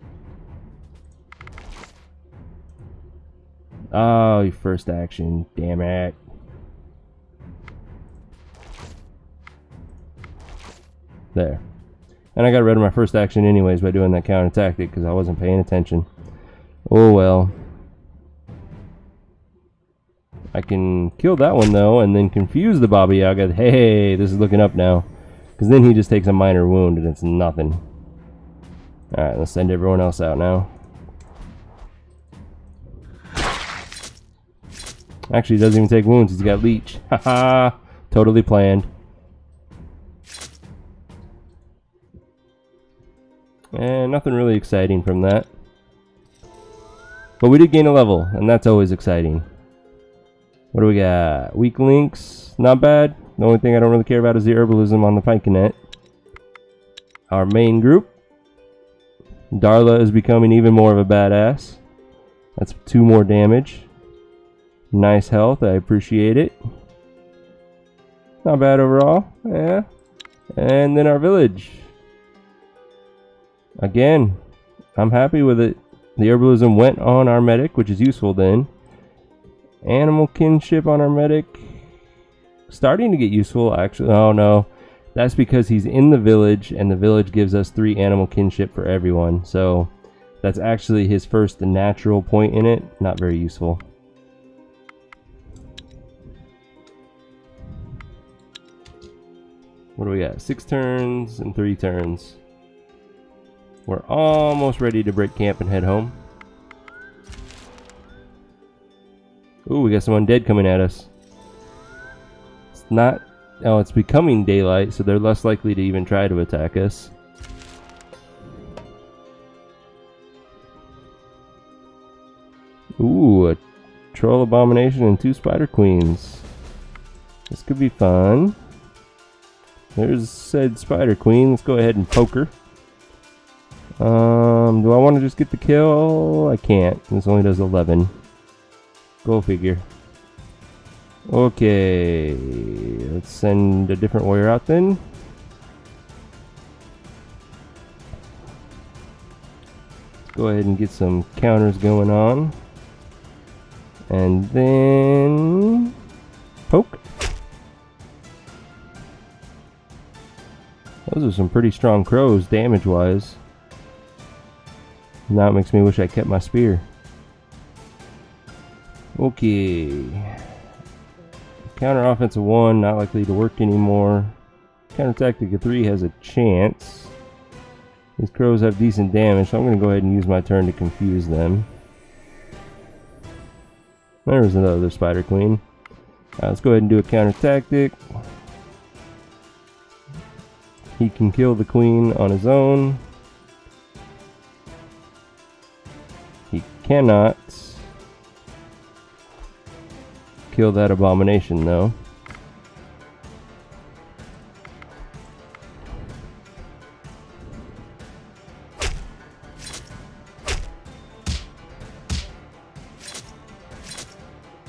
Oh, your first action. Damn it. There. And I got rid of my first action anyways by doing that counter tactic because I wasn't paying attention. Oh well. I can kill that one though and then confuse the Baba Yaga. Hey, this is looking up now. Because then he just takes a minor wound and it's nothing. Alright, let's send everyone else out now. Actually, he doesn't even take wounds. He's got leech. Haha. Totally planned. And nothing really exciting from that. But we did gain a level, and that's always exciting. What do we got? Weak links. Not bad. The only thing I don't really care about is the herbalism on the Pikenet. Our main group. Darla is becoming even more of a badass. That's 2 more damage. Nice health. I appreciate it. Not bad overall. Yeah. And then our village. Again, I'm happy with it. The herbalism went on our medic, which is useful then. Animal kinship on our medic. Starting to get useful, actually. Oh no. That's because he's in the village, and the village gives us 3 animal kinship for everyone. So, that's actually his first natural point in it. Not very useful. What do we got? 6 turns and 3 turns. We're almost ready to break camp and head home. Ooh, we got some undead coming at us. It's not... Oh, it's becoming daylight, so they're less likely to even try to attack us. Ooh, a troll abomination and 2 spider queens. This could be fun. There's said spider queen. Let's go ahead and poke her. Do I want to just get the kill? I can't. This only does 11. Go figure. Okay, let's send a different warrior out then. Let's go ahead and get some counters going on. And then poke. Those are some pretty strong crows damage wise. Now it makes me wish I kept my spear. Okay. Counter offensive 1, not likely to work anymore. Counter tactic of 3 has a chance. These crows have decent damage, so I'm going to go ahead and use my turn to confuse them. There's another spider queen. Let's go ahead and do a counter tactic. He can kill the queen on his own. He cannot kill that abomination though.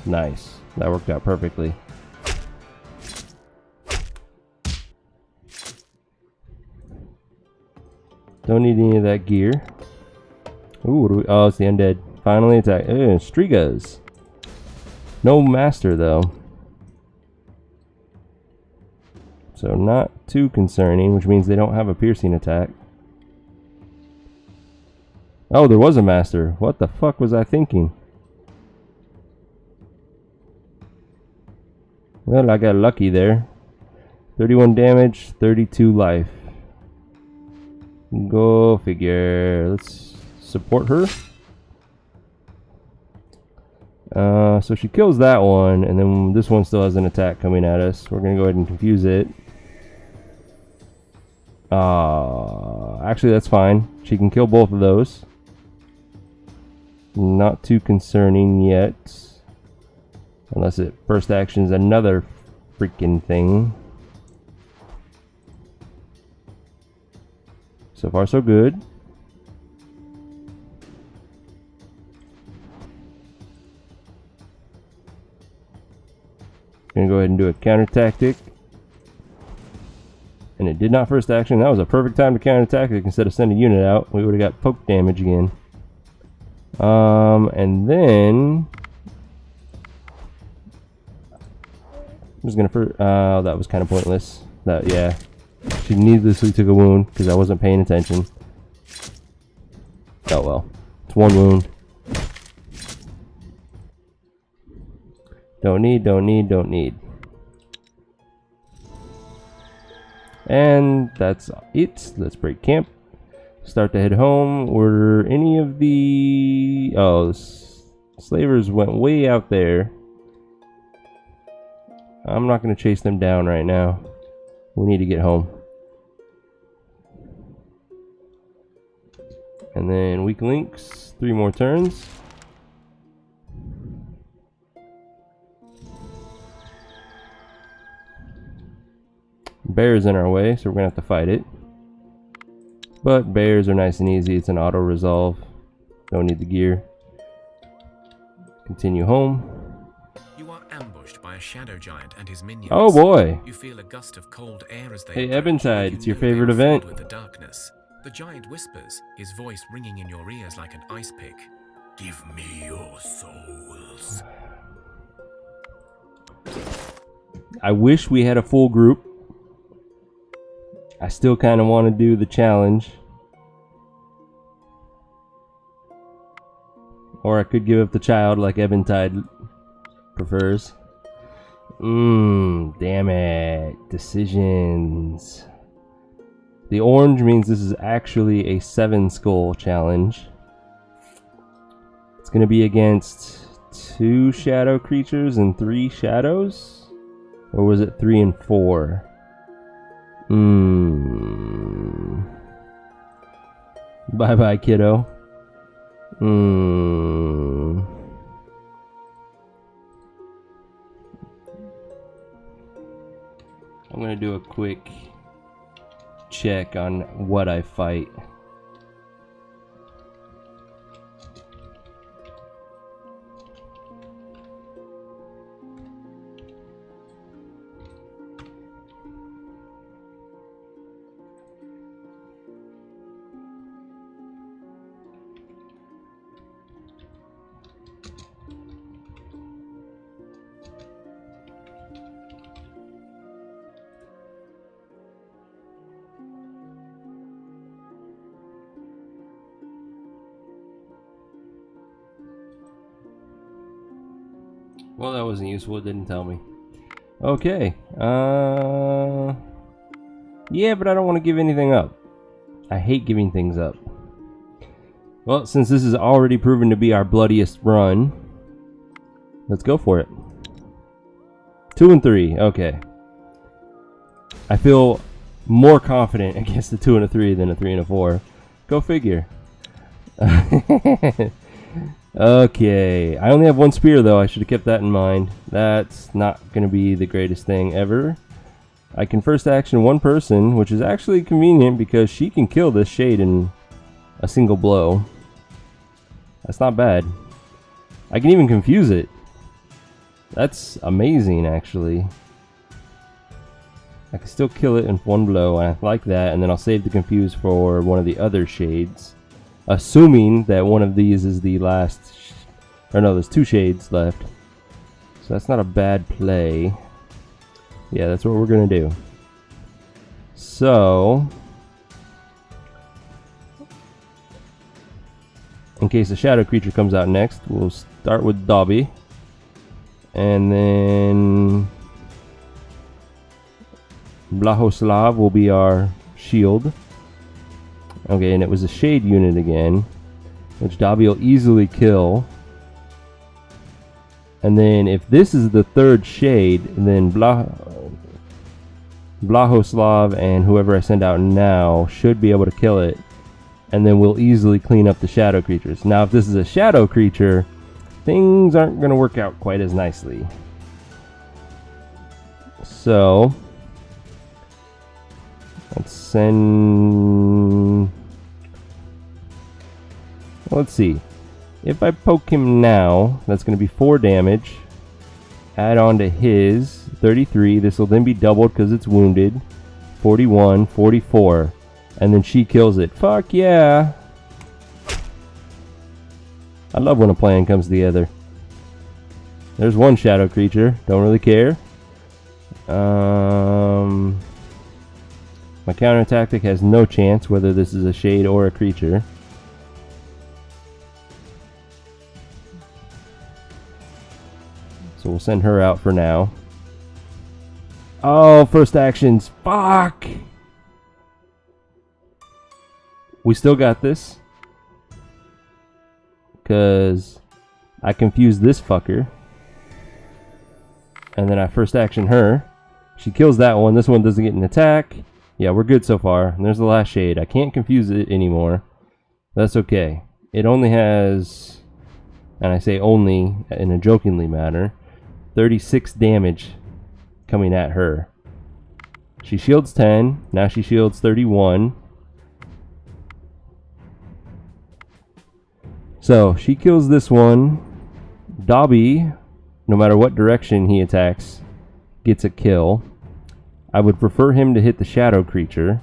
Nice. That worked out perfectly. Don't need any of that gear. Ooh, what do we, oh, it's the undead. Finally attack. Strigas. No master though. So not too concerning, which means they don't have a piercing attack. Oh, there was a master. What the fuck was I thinking? Well, I got lucky there. 31 damage, 32 life. Go figure. Let's support her. So she kills that one, and then this one still has an attack coming at us. We're going to go ahead and confuse it. Actually, that's fine. She can kill both of those. Not too concerning yet. Unless it first actions another freaking thing. So far, so good. Gonna go ahead and do a counter tactic. And it did not first action. That was a perfect time to counter tactic instead of send a unit out. We would have got poke damage again. And then I'm just gonna that was kind of pointless. Yeah. She needlessly took a wound because I wasn't paying attention. Oh well. It's one wound. Don't need, don't need, don't need. And that's it. Let's break camp. Start to head home. Were any of the... Oh, slavers went way out there. I'm not going to chase them down right now. We need to get home. And then weak links. 3 more turns. Bear's in our way, so we're going to have to fight it. But bears are nice and easy. It's an auto resolve. Don't need the gear. Continue home. You are ambushed by a shadow giant and his minions. Oh boy! You feel a gust of cold air as they Hey, approach, Eventide, but it's your you know they favorite are filled event. with the darkness. The giant whispers, his voice ringing in your ears like an ice pick. Give me your souls. I wish we had a full group. I still kind of want to do the challenge. Or I could give up the child like Eventide prefers. Damn it. Decisions. The orange means this is actually a 7 skull challenge. It's going to be against 2 shadow creatures and 3 shadows? Or was it 3 and 4? Bye bye, kiddo. I'm gonna do a quick check on what I fight. Well, that wasn't useful. It didn't tell me. Okay. Yeah, but I don't want to give anything up. I hate giving things up. Well, since this is already proven to be our bloodiest run, let's go for it. 2 and 3. Okay. I feel more confident against the 2 and a 3 than a 3 and a 4. Go figure. Okay, I only have 1 spear though. I should have kept that in mind. That's not going to be the greatest thing ever. I can first action 1 person, which is actually convenient because she can kill this shade in a single blow. That's not bad. I can even confuse it. That's amazing, actually. I can still kill it in 1 blow, and I like that, and then I'll save the confuse for one of the other shades. Assuming that one of these is the last... Or no, there's 2 shades left. So that's not a bad play. Yeah, that's what we're going to do. So... in case a shadow creature comes out next, we'll start with Dobby. And then... Blahoslav will be our shield. Okay, and it was a shade unit again, which Dobby will easily kill. And then if this is the 3rd shade, then Blahoslav and whoever I send out now should be able to kill it. And then we'll easily clean up the shadow creatures. Now if this is a shadow creature, things aren't going to work out quite as nicely. So... let's send... let's see. If I poke him now, that's going to be 4 damage. Add on to his 33. This will then be doubled because it's wounded. 41, 44. And then she kills it. Fuck yeah! I love when a plan comes together. There's 1 shadow creature. Don't really care. My counter tactic has no chance, whether this is a shade or a creature. So we'll send her out for now. Oh, first actions. Fuck! We still got this. Because I confused this fucker. And then I first action her. She kills that one. This one doesn't get an attack. Yeah, we're good so far. And there's the last shade. I can't confuse it anymore. That's okay. It only has, and I say only in a jokingly manner, 36 damage coming at her. She shields 10. Now she shields 31. So she kills this one. Dobby, no matter what direction he attacks, gets a kill. I would prefer him to hit the shadow creature.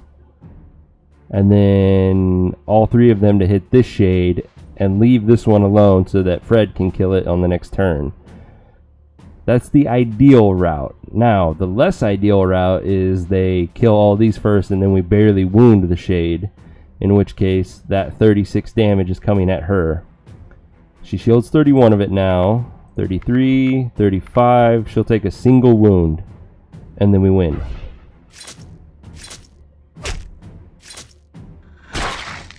And then all three of them to hit this shade and leave this one alone so that Fred can kill it on the next turn. That's the ideal route. Now, the less ideal route is they kill all these first and then we barely wound the shade, in which case that 36 damage is coming at her. She shields 31 of it now. 33, 35. She'll take a single wound. And then we win.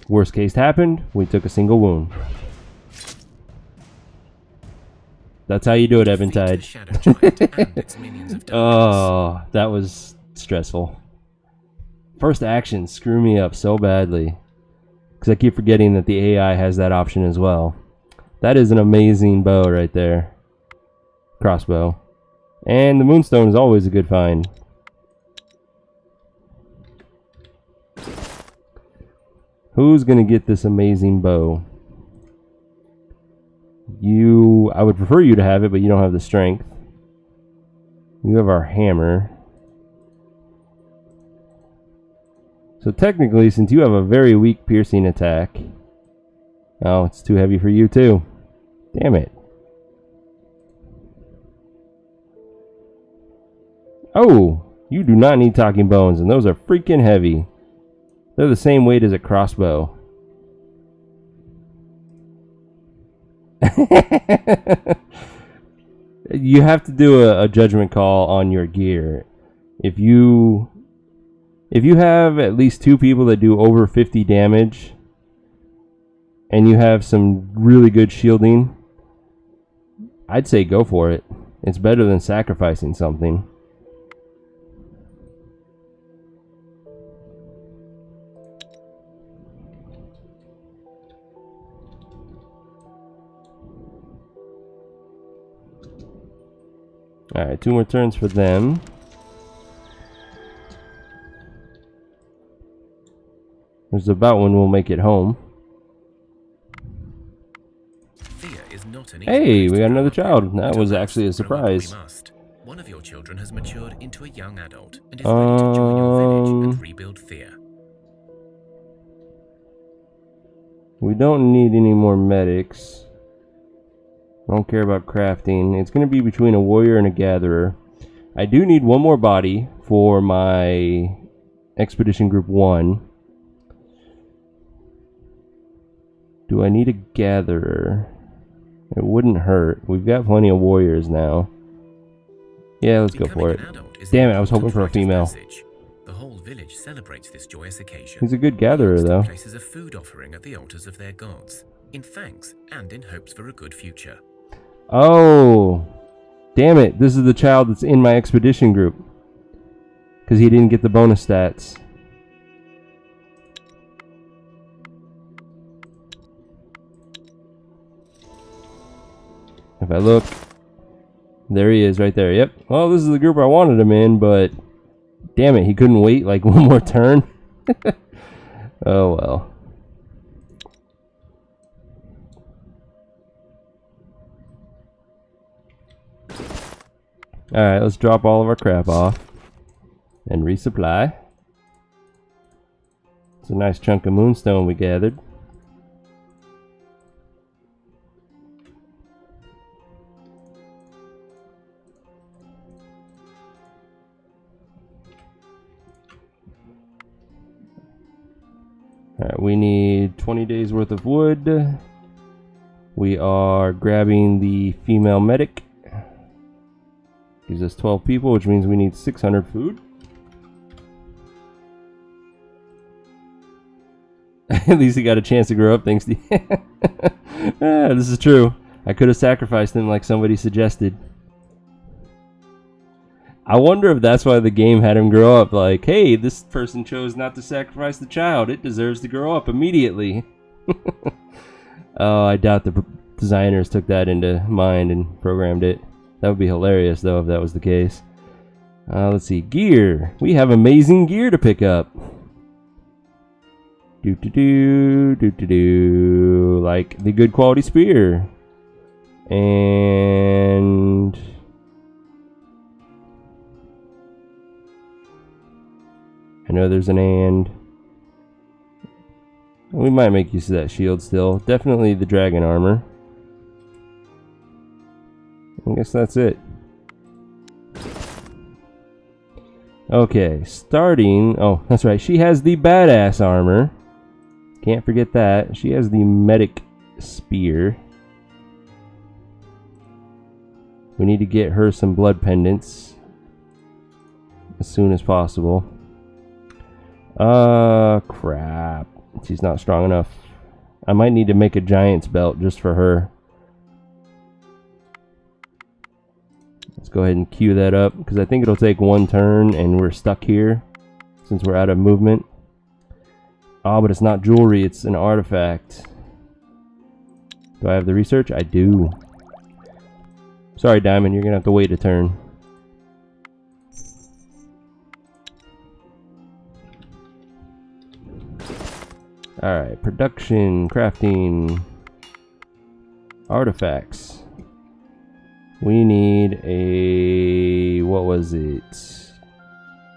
Worst case happened. We took a single wound. That's how you do it, Eventide. Oh, that was stressful. First action screw me up so badly. Because I keep forgetting that the AI has that option as well. That is an amazing bow right there. Crossbow. And the Moonstone is always a good find. Who's going to get this amazing bow? You, I would prefer you to have it, but you don't have the strength. You have our hammer. So technically, since you have a very weak piercing attack... Oh, it's too heavy for you too. Damn it. Oh, you do not need talking bones, and those are freaking heavy. They're the same weight as a crossbow. You have to do a judgment call on your gear. If you have at least 2 people that do over 50 damage, and you have some really good shielding, I'd say go for it. It's better than sacrificing something. Alright, 2 more turns for them. There's about when we'll make it home. Thea is not an Hey, we got another child. That was actually a surprise. One of your children has matured into a young adult and is ready to join your village and rebuild Thea. We don't need any more medics. I don't care about crafting. It's going to be between a warrior and a gatherer. I do need one more body for my Expedition Group 1. Do I need a gatherer? It wouldn't hurt. We've got plenty of warriors now. Yeah, let's go for it. Damn it, I was hoping for a female. The whole village celebrates this joyous occasion. He's a good gatherer, though. Places a food offering at the altars of their gods, in thanks and in hopes for a good future. Oh, damn it. This is the child that's in my expedition group. Because he didn't get the bonus stats. If I look, there he is right there. Yep. Well, this is the group I wanted him in, but damn it, he couldn't wait like one more turn. Oh, well. Alright, let's drop all of our crap off and resupply. It's a nice chunk of moonstone we gathered. Alright, we need 20 days worth of wood. We are grabbing the female medic. Gives us 12 people, which means we need 600 food. At least he got a chance to grow up, thanks to this is true. I could have sacrificed him like somebody suggested. I wonder if that's why the game had him grow up. Like, hey, this person chose not to sacrifice the child. It deserves to grow up immediately. Oh, I doubt the designers took that into mind and programmed it. That would be hilarious, though, if that was the case. Let's see. Gear. We have amazing gear to pick up. Like the good quality spear. And I know there's an and. We might make use of that shield still. Definitely the dragon armor. I guess that's it. Okay, starting. Oh, that's right. She has the badass armor. Can't forget that. She has the medic spear. We need to get her some blood pendants as soon as possible. Crap. She's not strong enough. I might need to make a giant's belt just for her. Let's go ahead and queue that up, because I think it'll take one turn and we're stuck here since we're out of movement. Oh, but it's not jewelry, it's an artifact. Do I have the research? I do. Sorry, Diamond, you're gonna have to wait a turn. Alright, production, crafting, artifacts. We need a, what was it?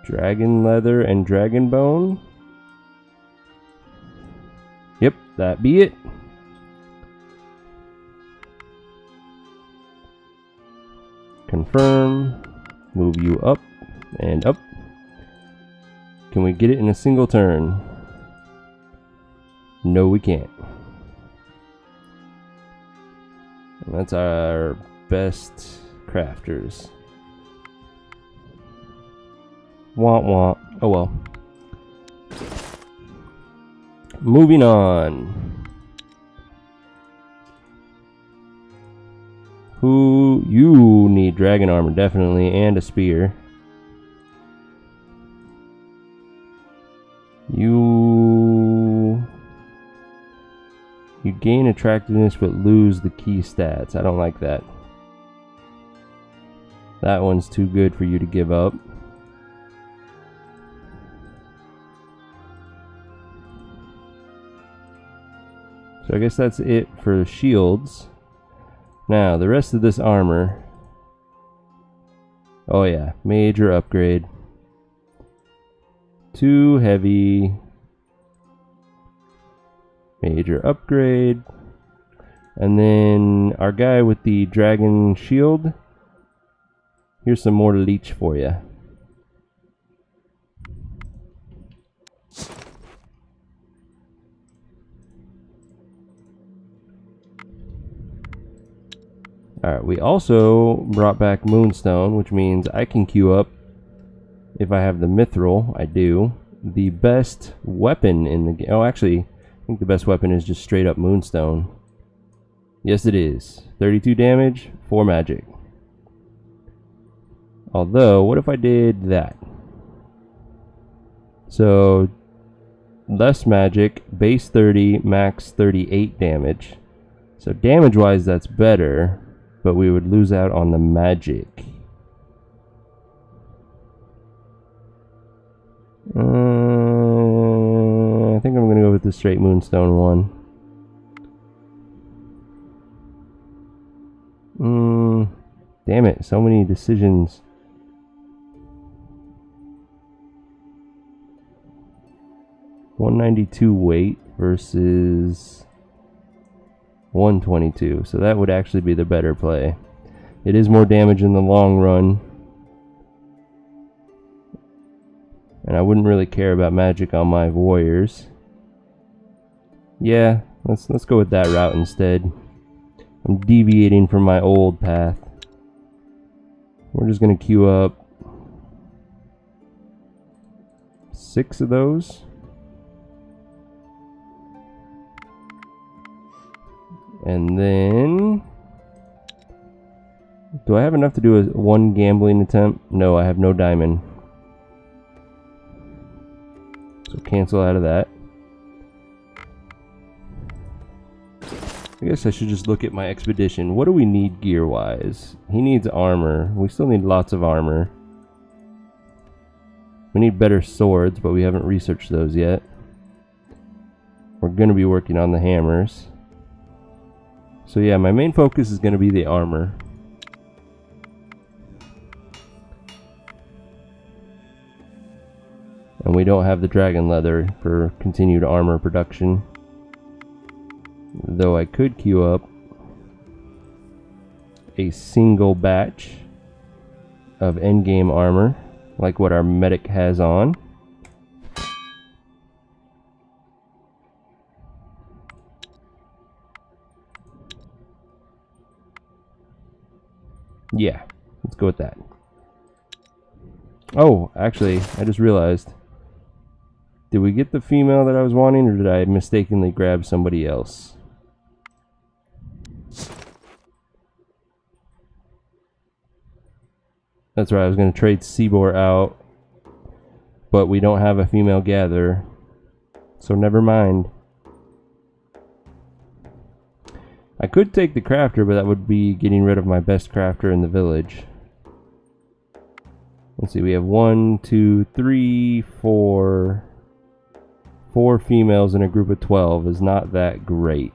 Dragon leather and dragon bone? Yep, that be it. Confirm. Move you up and up. Can we get it in a single turn? No, we can't. And that's our best crafters. Womp womp. Oh well. Moving on. Who you need dragon armor definitely, and a spear. You gain attractiveness but lose the key stats. I don't like that. That one's too good for you to give up. So I guess that's it for shields. Now, the rest of this armor. Oh yeah, major upgrade. Too heavy. Major upgrade. And then our guy with the dragon shield. Here's some more leech for you. Alright, we also brought back Moonstone, which means I can queue up, if I have the Mithril, I do, the best weapon in the game. Oh, actually, I think the best weapon is just straight up Moonstone. Yes, it is. 32 damage, 4 magic. Although, what if I did that? So, less magic, base 30, max 38 damage. So damage-wise, that's better. But we would lose out on the magic. I think I'm gonna go with the straight Moonstone one. Damn it, so many decisions. $192 weight versus 122, so that would actually be the better play. It is more damage in the long run, and I wouldn't really care about magic on my warriors. Yeah, let's go with that route instead. I'm deviating from my old path. We're just gonna queue up 6 of those. And then, do I have enough to do one gambling attempt? No, I have no diamond. So cancel out of that. I guess I should just look at my expedition. What do we need gear-wise? He needs armor. We still need lots of armor. We need better swords, but we haven't researched those yet. We're going to be working on the hammers. So yeah, my main focus is going to be the armor. And we don't have the dragon leather for continued armor production. Though I could queue up a single batch of endgame armor, like what our medic has on. Yeah, let's go with that. Oh, actually, I just realized. Did we get the female that I was wanting, or did I mistakenly grab somebody else? That's right, I was going to trade Seabor out, but we don't have a female gatherer, so never mind. I could take the crafter, but that would be getting rid of my best crafter in the village. Let's see, we have 1, 2, 3, 4... 4 females in a group of 12 is not that great.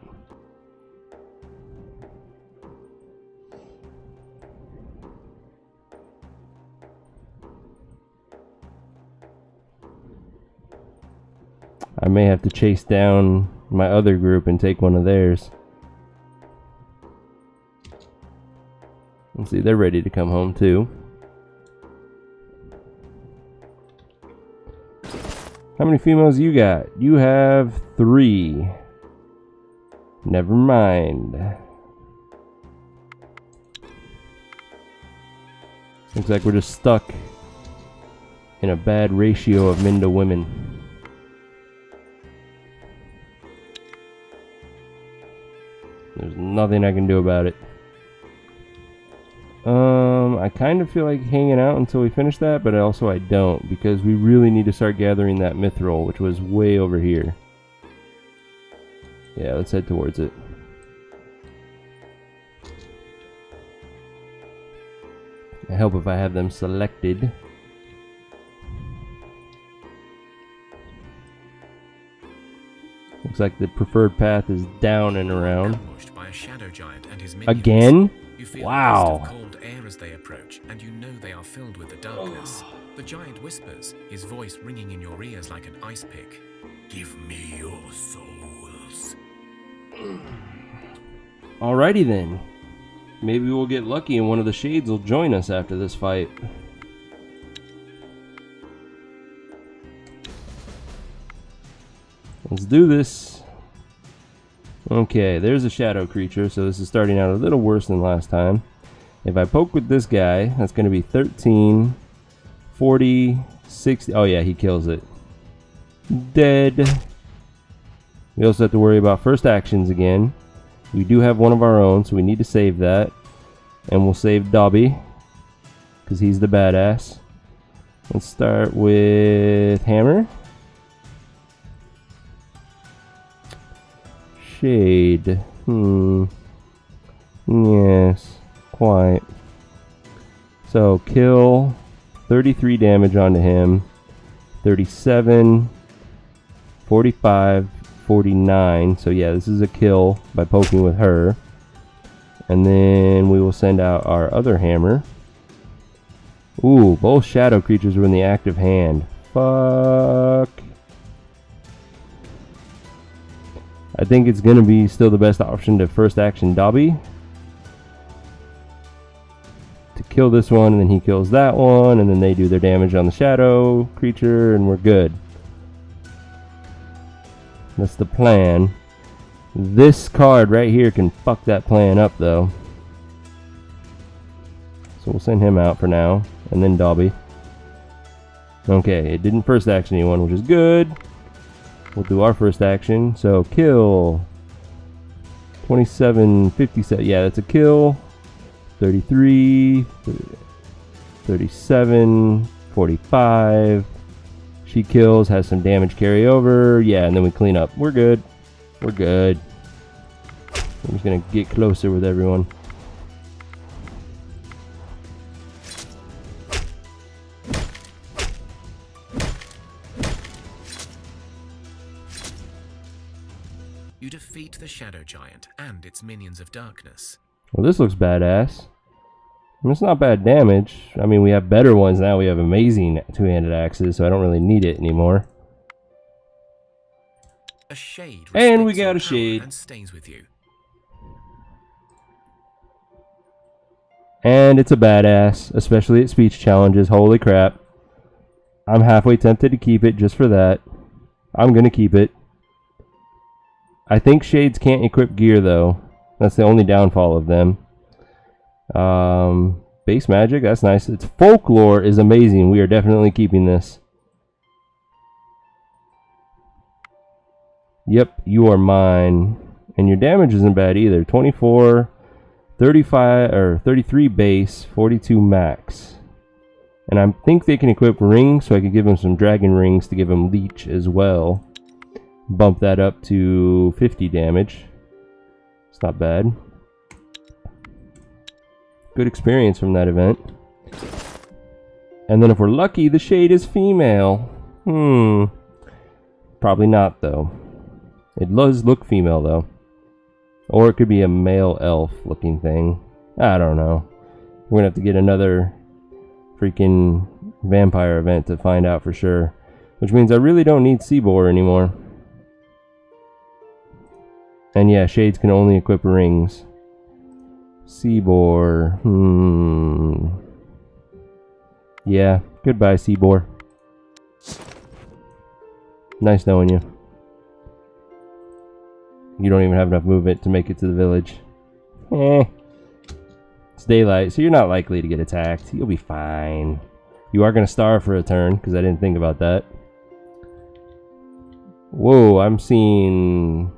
I may have to chase down my other group and take one of theirs. Let's see, they're ready to come home too. How many females you got? You have 3. Never mind. Looks like we're just stuck in a bad ratio of men to women. There's nothing I can do about it. I kind of feel like hanging out until we finish that, but also I don't, because we really need to start gathering that mithril, which was way over here. Yeah, let's head towards it. I hope if I have them selected. Looks like the preferred path is down and around. Ambushed by a shadow giant and his minions. Again? You feel Wow. a gust of cold air as they approach, and you know they are filled with the darkness. The giant whispers, his voice ringing in your ears like an ice pick. Give me your souls. Alrighty then. Maybe we'll get lucky and one of the shades will join us after this fight. Let's do this. Okay, there's a shadow creature, so this is starting out a little worse than last time. If I poke with this guy, that's going to be 13, 40, 60. Oh yeah, he kills it. Dead. We also have to worry about first actions again. We do have one of our own, so we need to save that. And we'll save Dobby, because he's the badass. Let's start with hammer. Shade. Yes, quite. So kill 33 damage onto him. 37, 45, 49. So yeah, this is a kill by poking with her. And then we will send out our other hammer. Ooh, both shadow creatures were in the active hand. Fuck. I think it's going to be still the best option to first action Dobby. To kill this one, and then he kills that one, and then they do their damage on the shadow creature, and we're good. That's the plan. This card right here can fuck that plan up, though. So we'll send him out for now, and then Dobby. Okay, it didn't first action anyone, which is good. We'll do our first action. So kill. 27, 57. Yeah, that's a kill. 33, 37, 45. She kills, has some damage carry over. Yeah, and then we clean up. We're good. We're good. I'm just gonna get closer with everyone. You defeat the Shadow Giant and its minions of darkness. Well, this looks badass. I mean, it's not bad damage. I mean, we have better ones now. We have amazing two-handed axes, so I don't really need it anymore. A shade and we respects got your a power shade. and stays with you. And it's a badass, especially at speech challenges. Holy crap. I'm halfway tempted to keep it just for that. I'm going to keep it. I think shades can't equip gear, though. That's the only downfall of them. Base magic, that's nice. Its folklore is amazing. We are definitely keeping this. Yep, you are mine. And your damage isn't bad either. 24, 35, or 33 base, 42 max. And I think they can equip rings, so I could give them some dragon rings to give them leech as well. Bump that up to 50 damage. It's not bad. Good experience from that event. And then if we're lucky, the shade is female. Probably not, though. It does look female, though. Or it could be a male elf looking thing. I don't know. We're gonna have to get another freaking vampire event to find out for sure. Which means I really don't need Seabor anymore. And yeah, shades can only equip rings. Seabor. Yeah, goodbye, Seabor. Nice knowing you. You don't even have enough movement to make it to the village. It's daylight, so you're not likely to get attacked. You'll be fine. You are going to starve for a turn, because I didn't think about that. Whoa, I'm seeing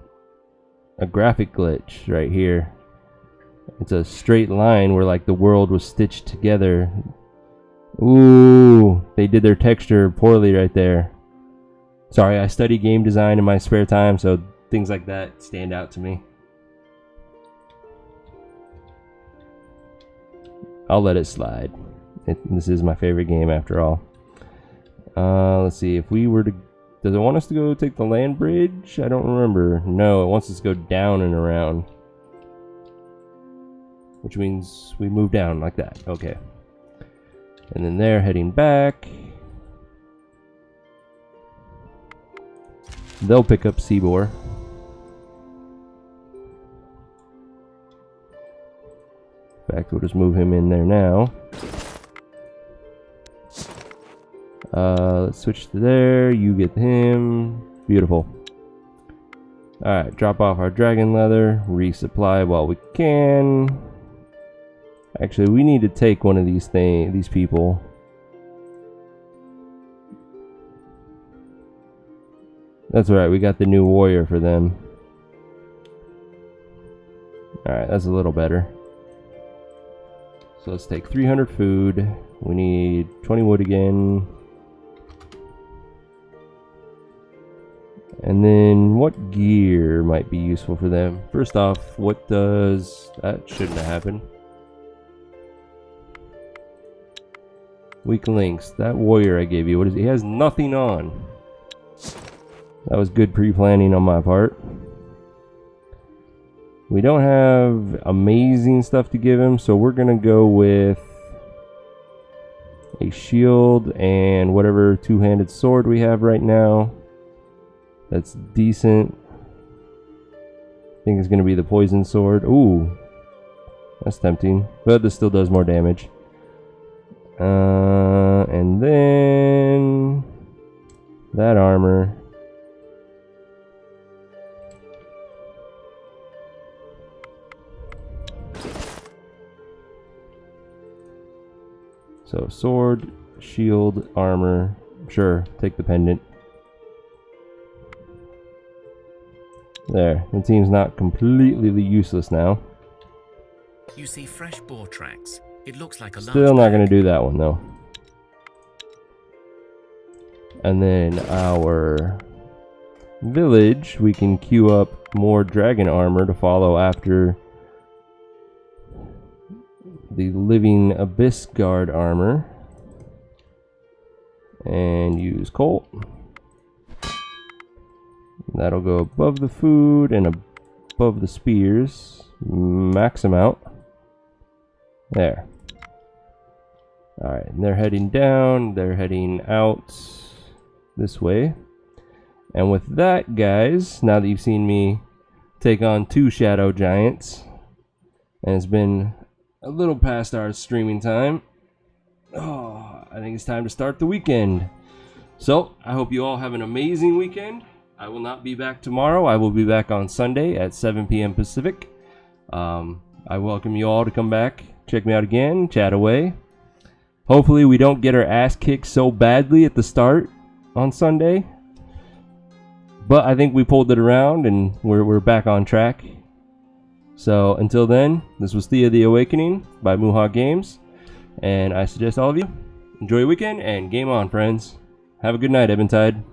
a graphic glitch right here. It's a straight line where like the world was stitched together. Ooh, they did their texture poorly right there. Sorry, I study game design in my spare time, so things like that stand out to me. I'll let it slide. This is my favorite game after all. Let's see, if we were to... Does it want us to go take the land bridge? I don't remember. No, it wants us to go down and around. Which means we move down like that. Okay. And then they're heading back. They'll pick up Seabor. In fact, we'll just move him in there now. Let's switch to there. You get him. Beautiful. Alright, drop off our dragon leather. Resupply while we can. Actually, we need to take one of these people. That's right, we got the new warrior for them. Alright, that's a little better. So let's take 300 food. We need 20 wood again. And then what gear might be useful for them? First off, what does... That shouldn't have happened. Weak links. That warrior I gave you, what is he? He has nothing on. That was good pre-planning on my part. We don't have amazing stuff to give him, so we're gonna go with a shield and whatever two-handed sword we have right now. That's decent. I think it's gonna be the poison sword. Ooh, that's tempting, but this still does more damage. And then that armor. So sword, shield, armor. Sure, take the pendant. There, the team's not completely useless now. You see fresh boar tracks. It looks like a Still not large going to bag. do that one though. And then our village, we can queue up more dragon armor to follow after the living abyss guard armor. And use colt. That'll go above the food and above the spears. Max them out. There. Alright, and they're heading down. They're heading out this way. And with that, guys, now that you've seen me take on 2 shadow giants, and it's been a little past our streaming time, I think it's time to start the weekend. So, I hope you all have an amazing weekend. I will not be back tomorrow. I will be back on Sunday at 7 p.m. Pacific. I welcome you all to come back, check me out again, chat away. Hopefully we don't get our ass kicked so badly at the start on Sunday. But I think we pulled it around and we're back on track. So until then, this was Thea the Awakening by Muha Games. And I suggest all of you enjoy your weekend and game on, friends. Have a good night, Eventide.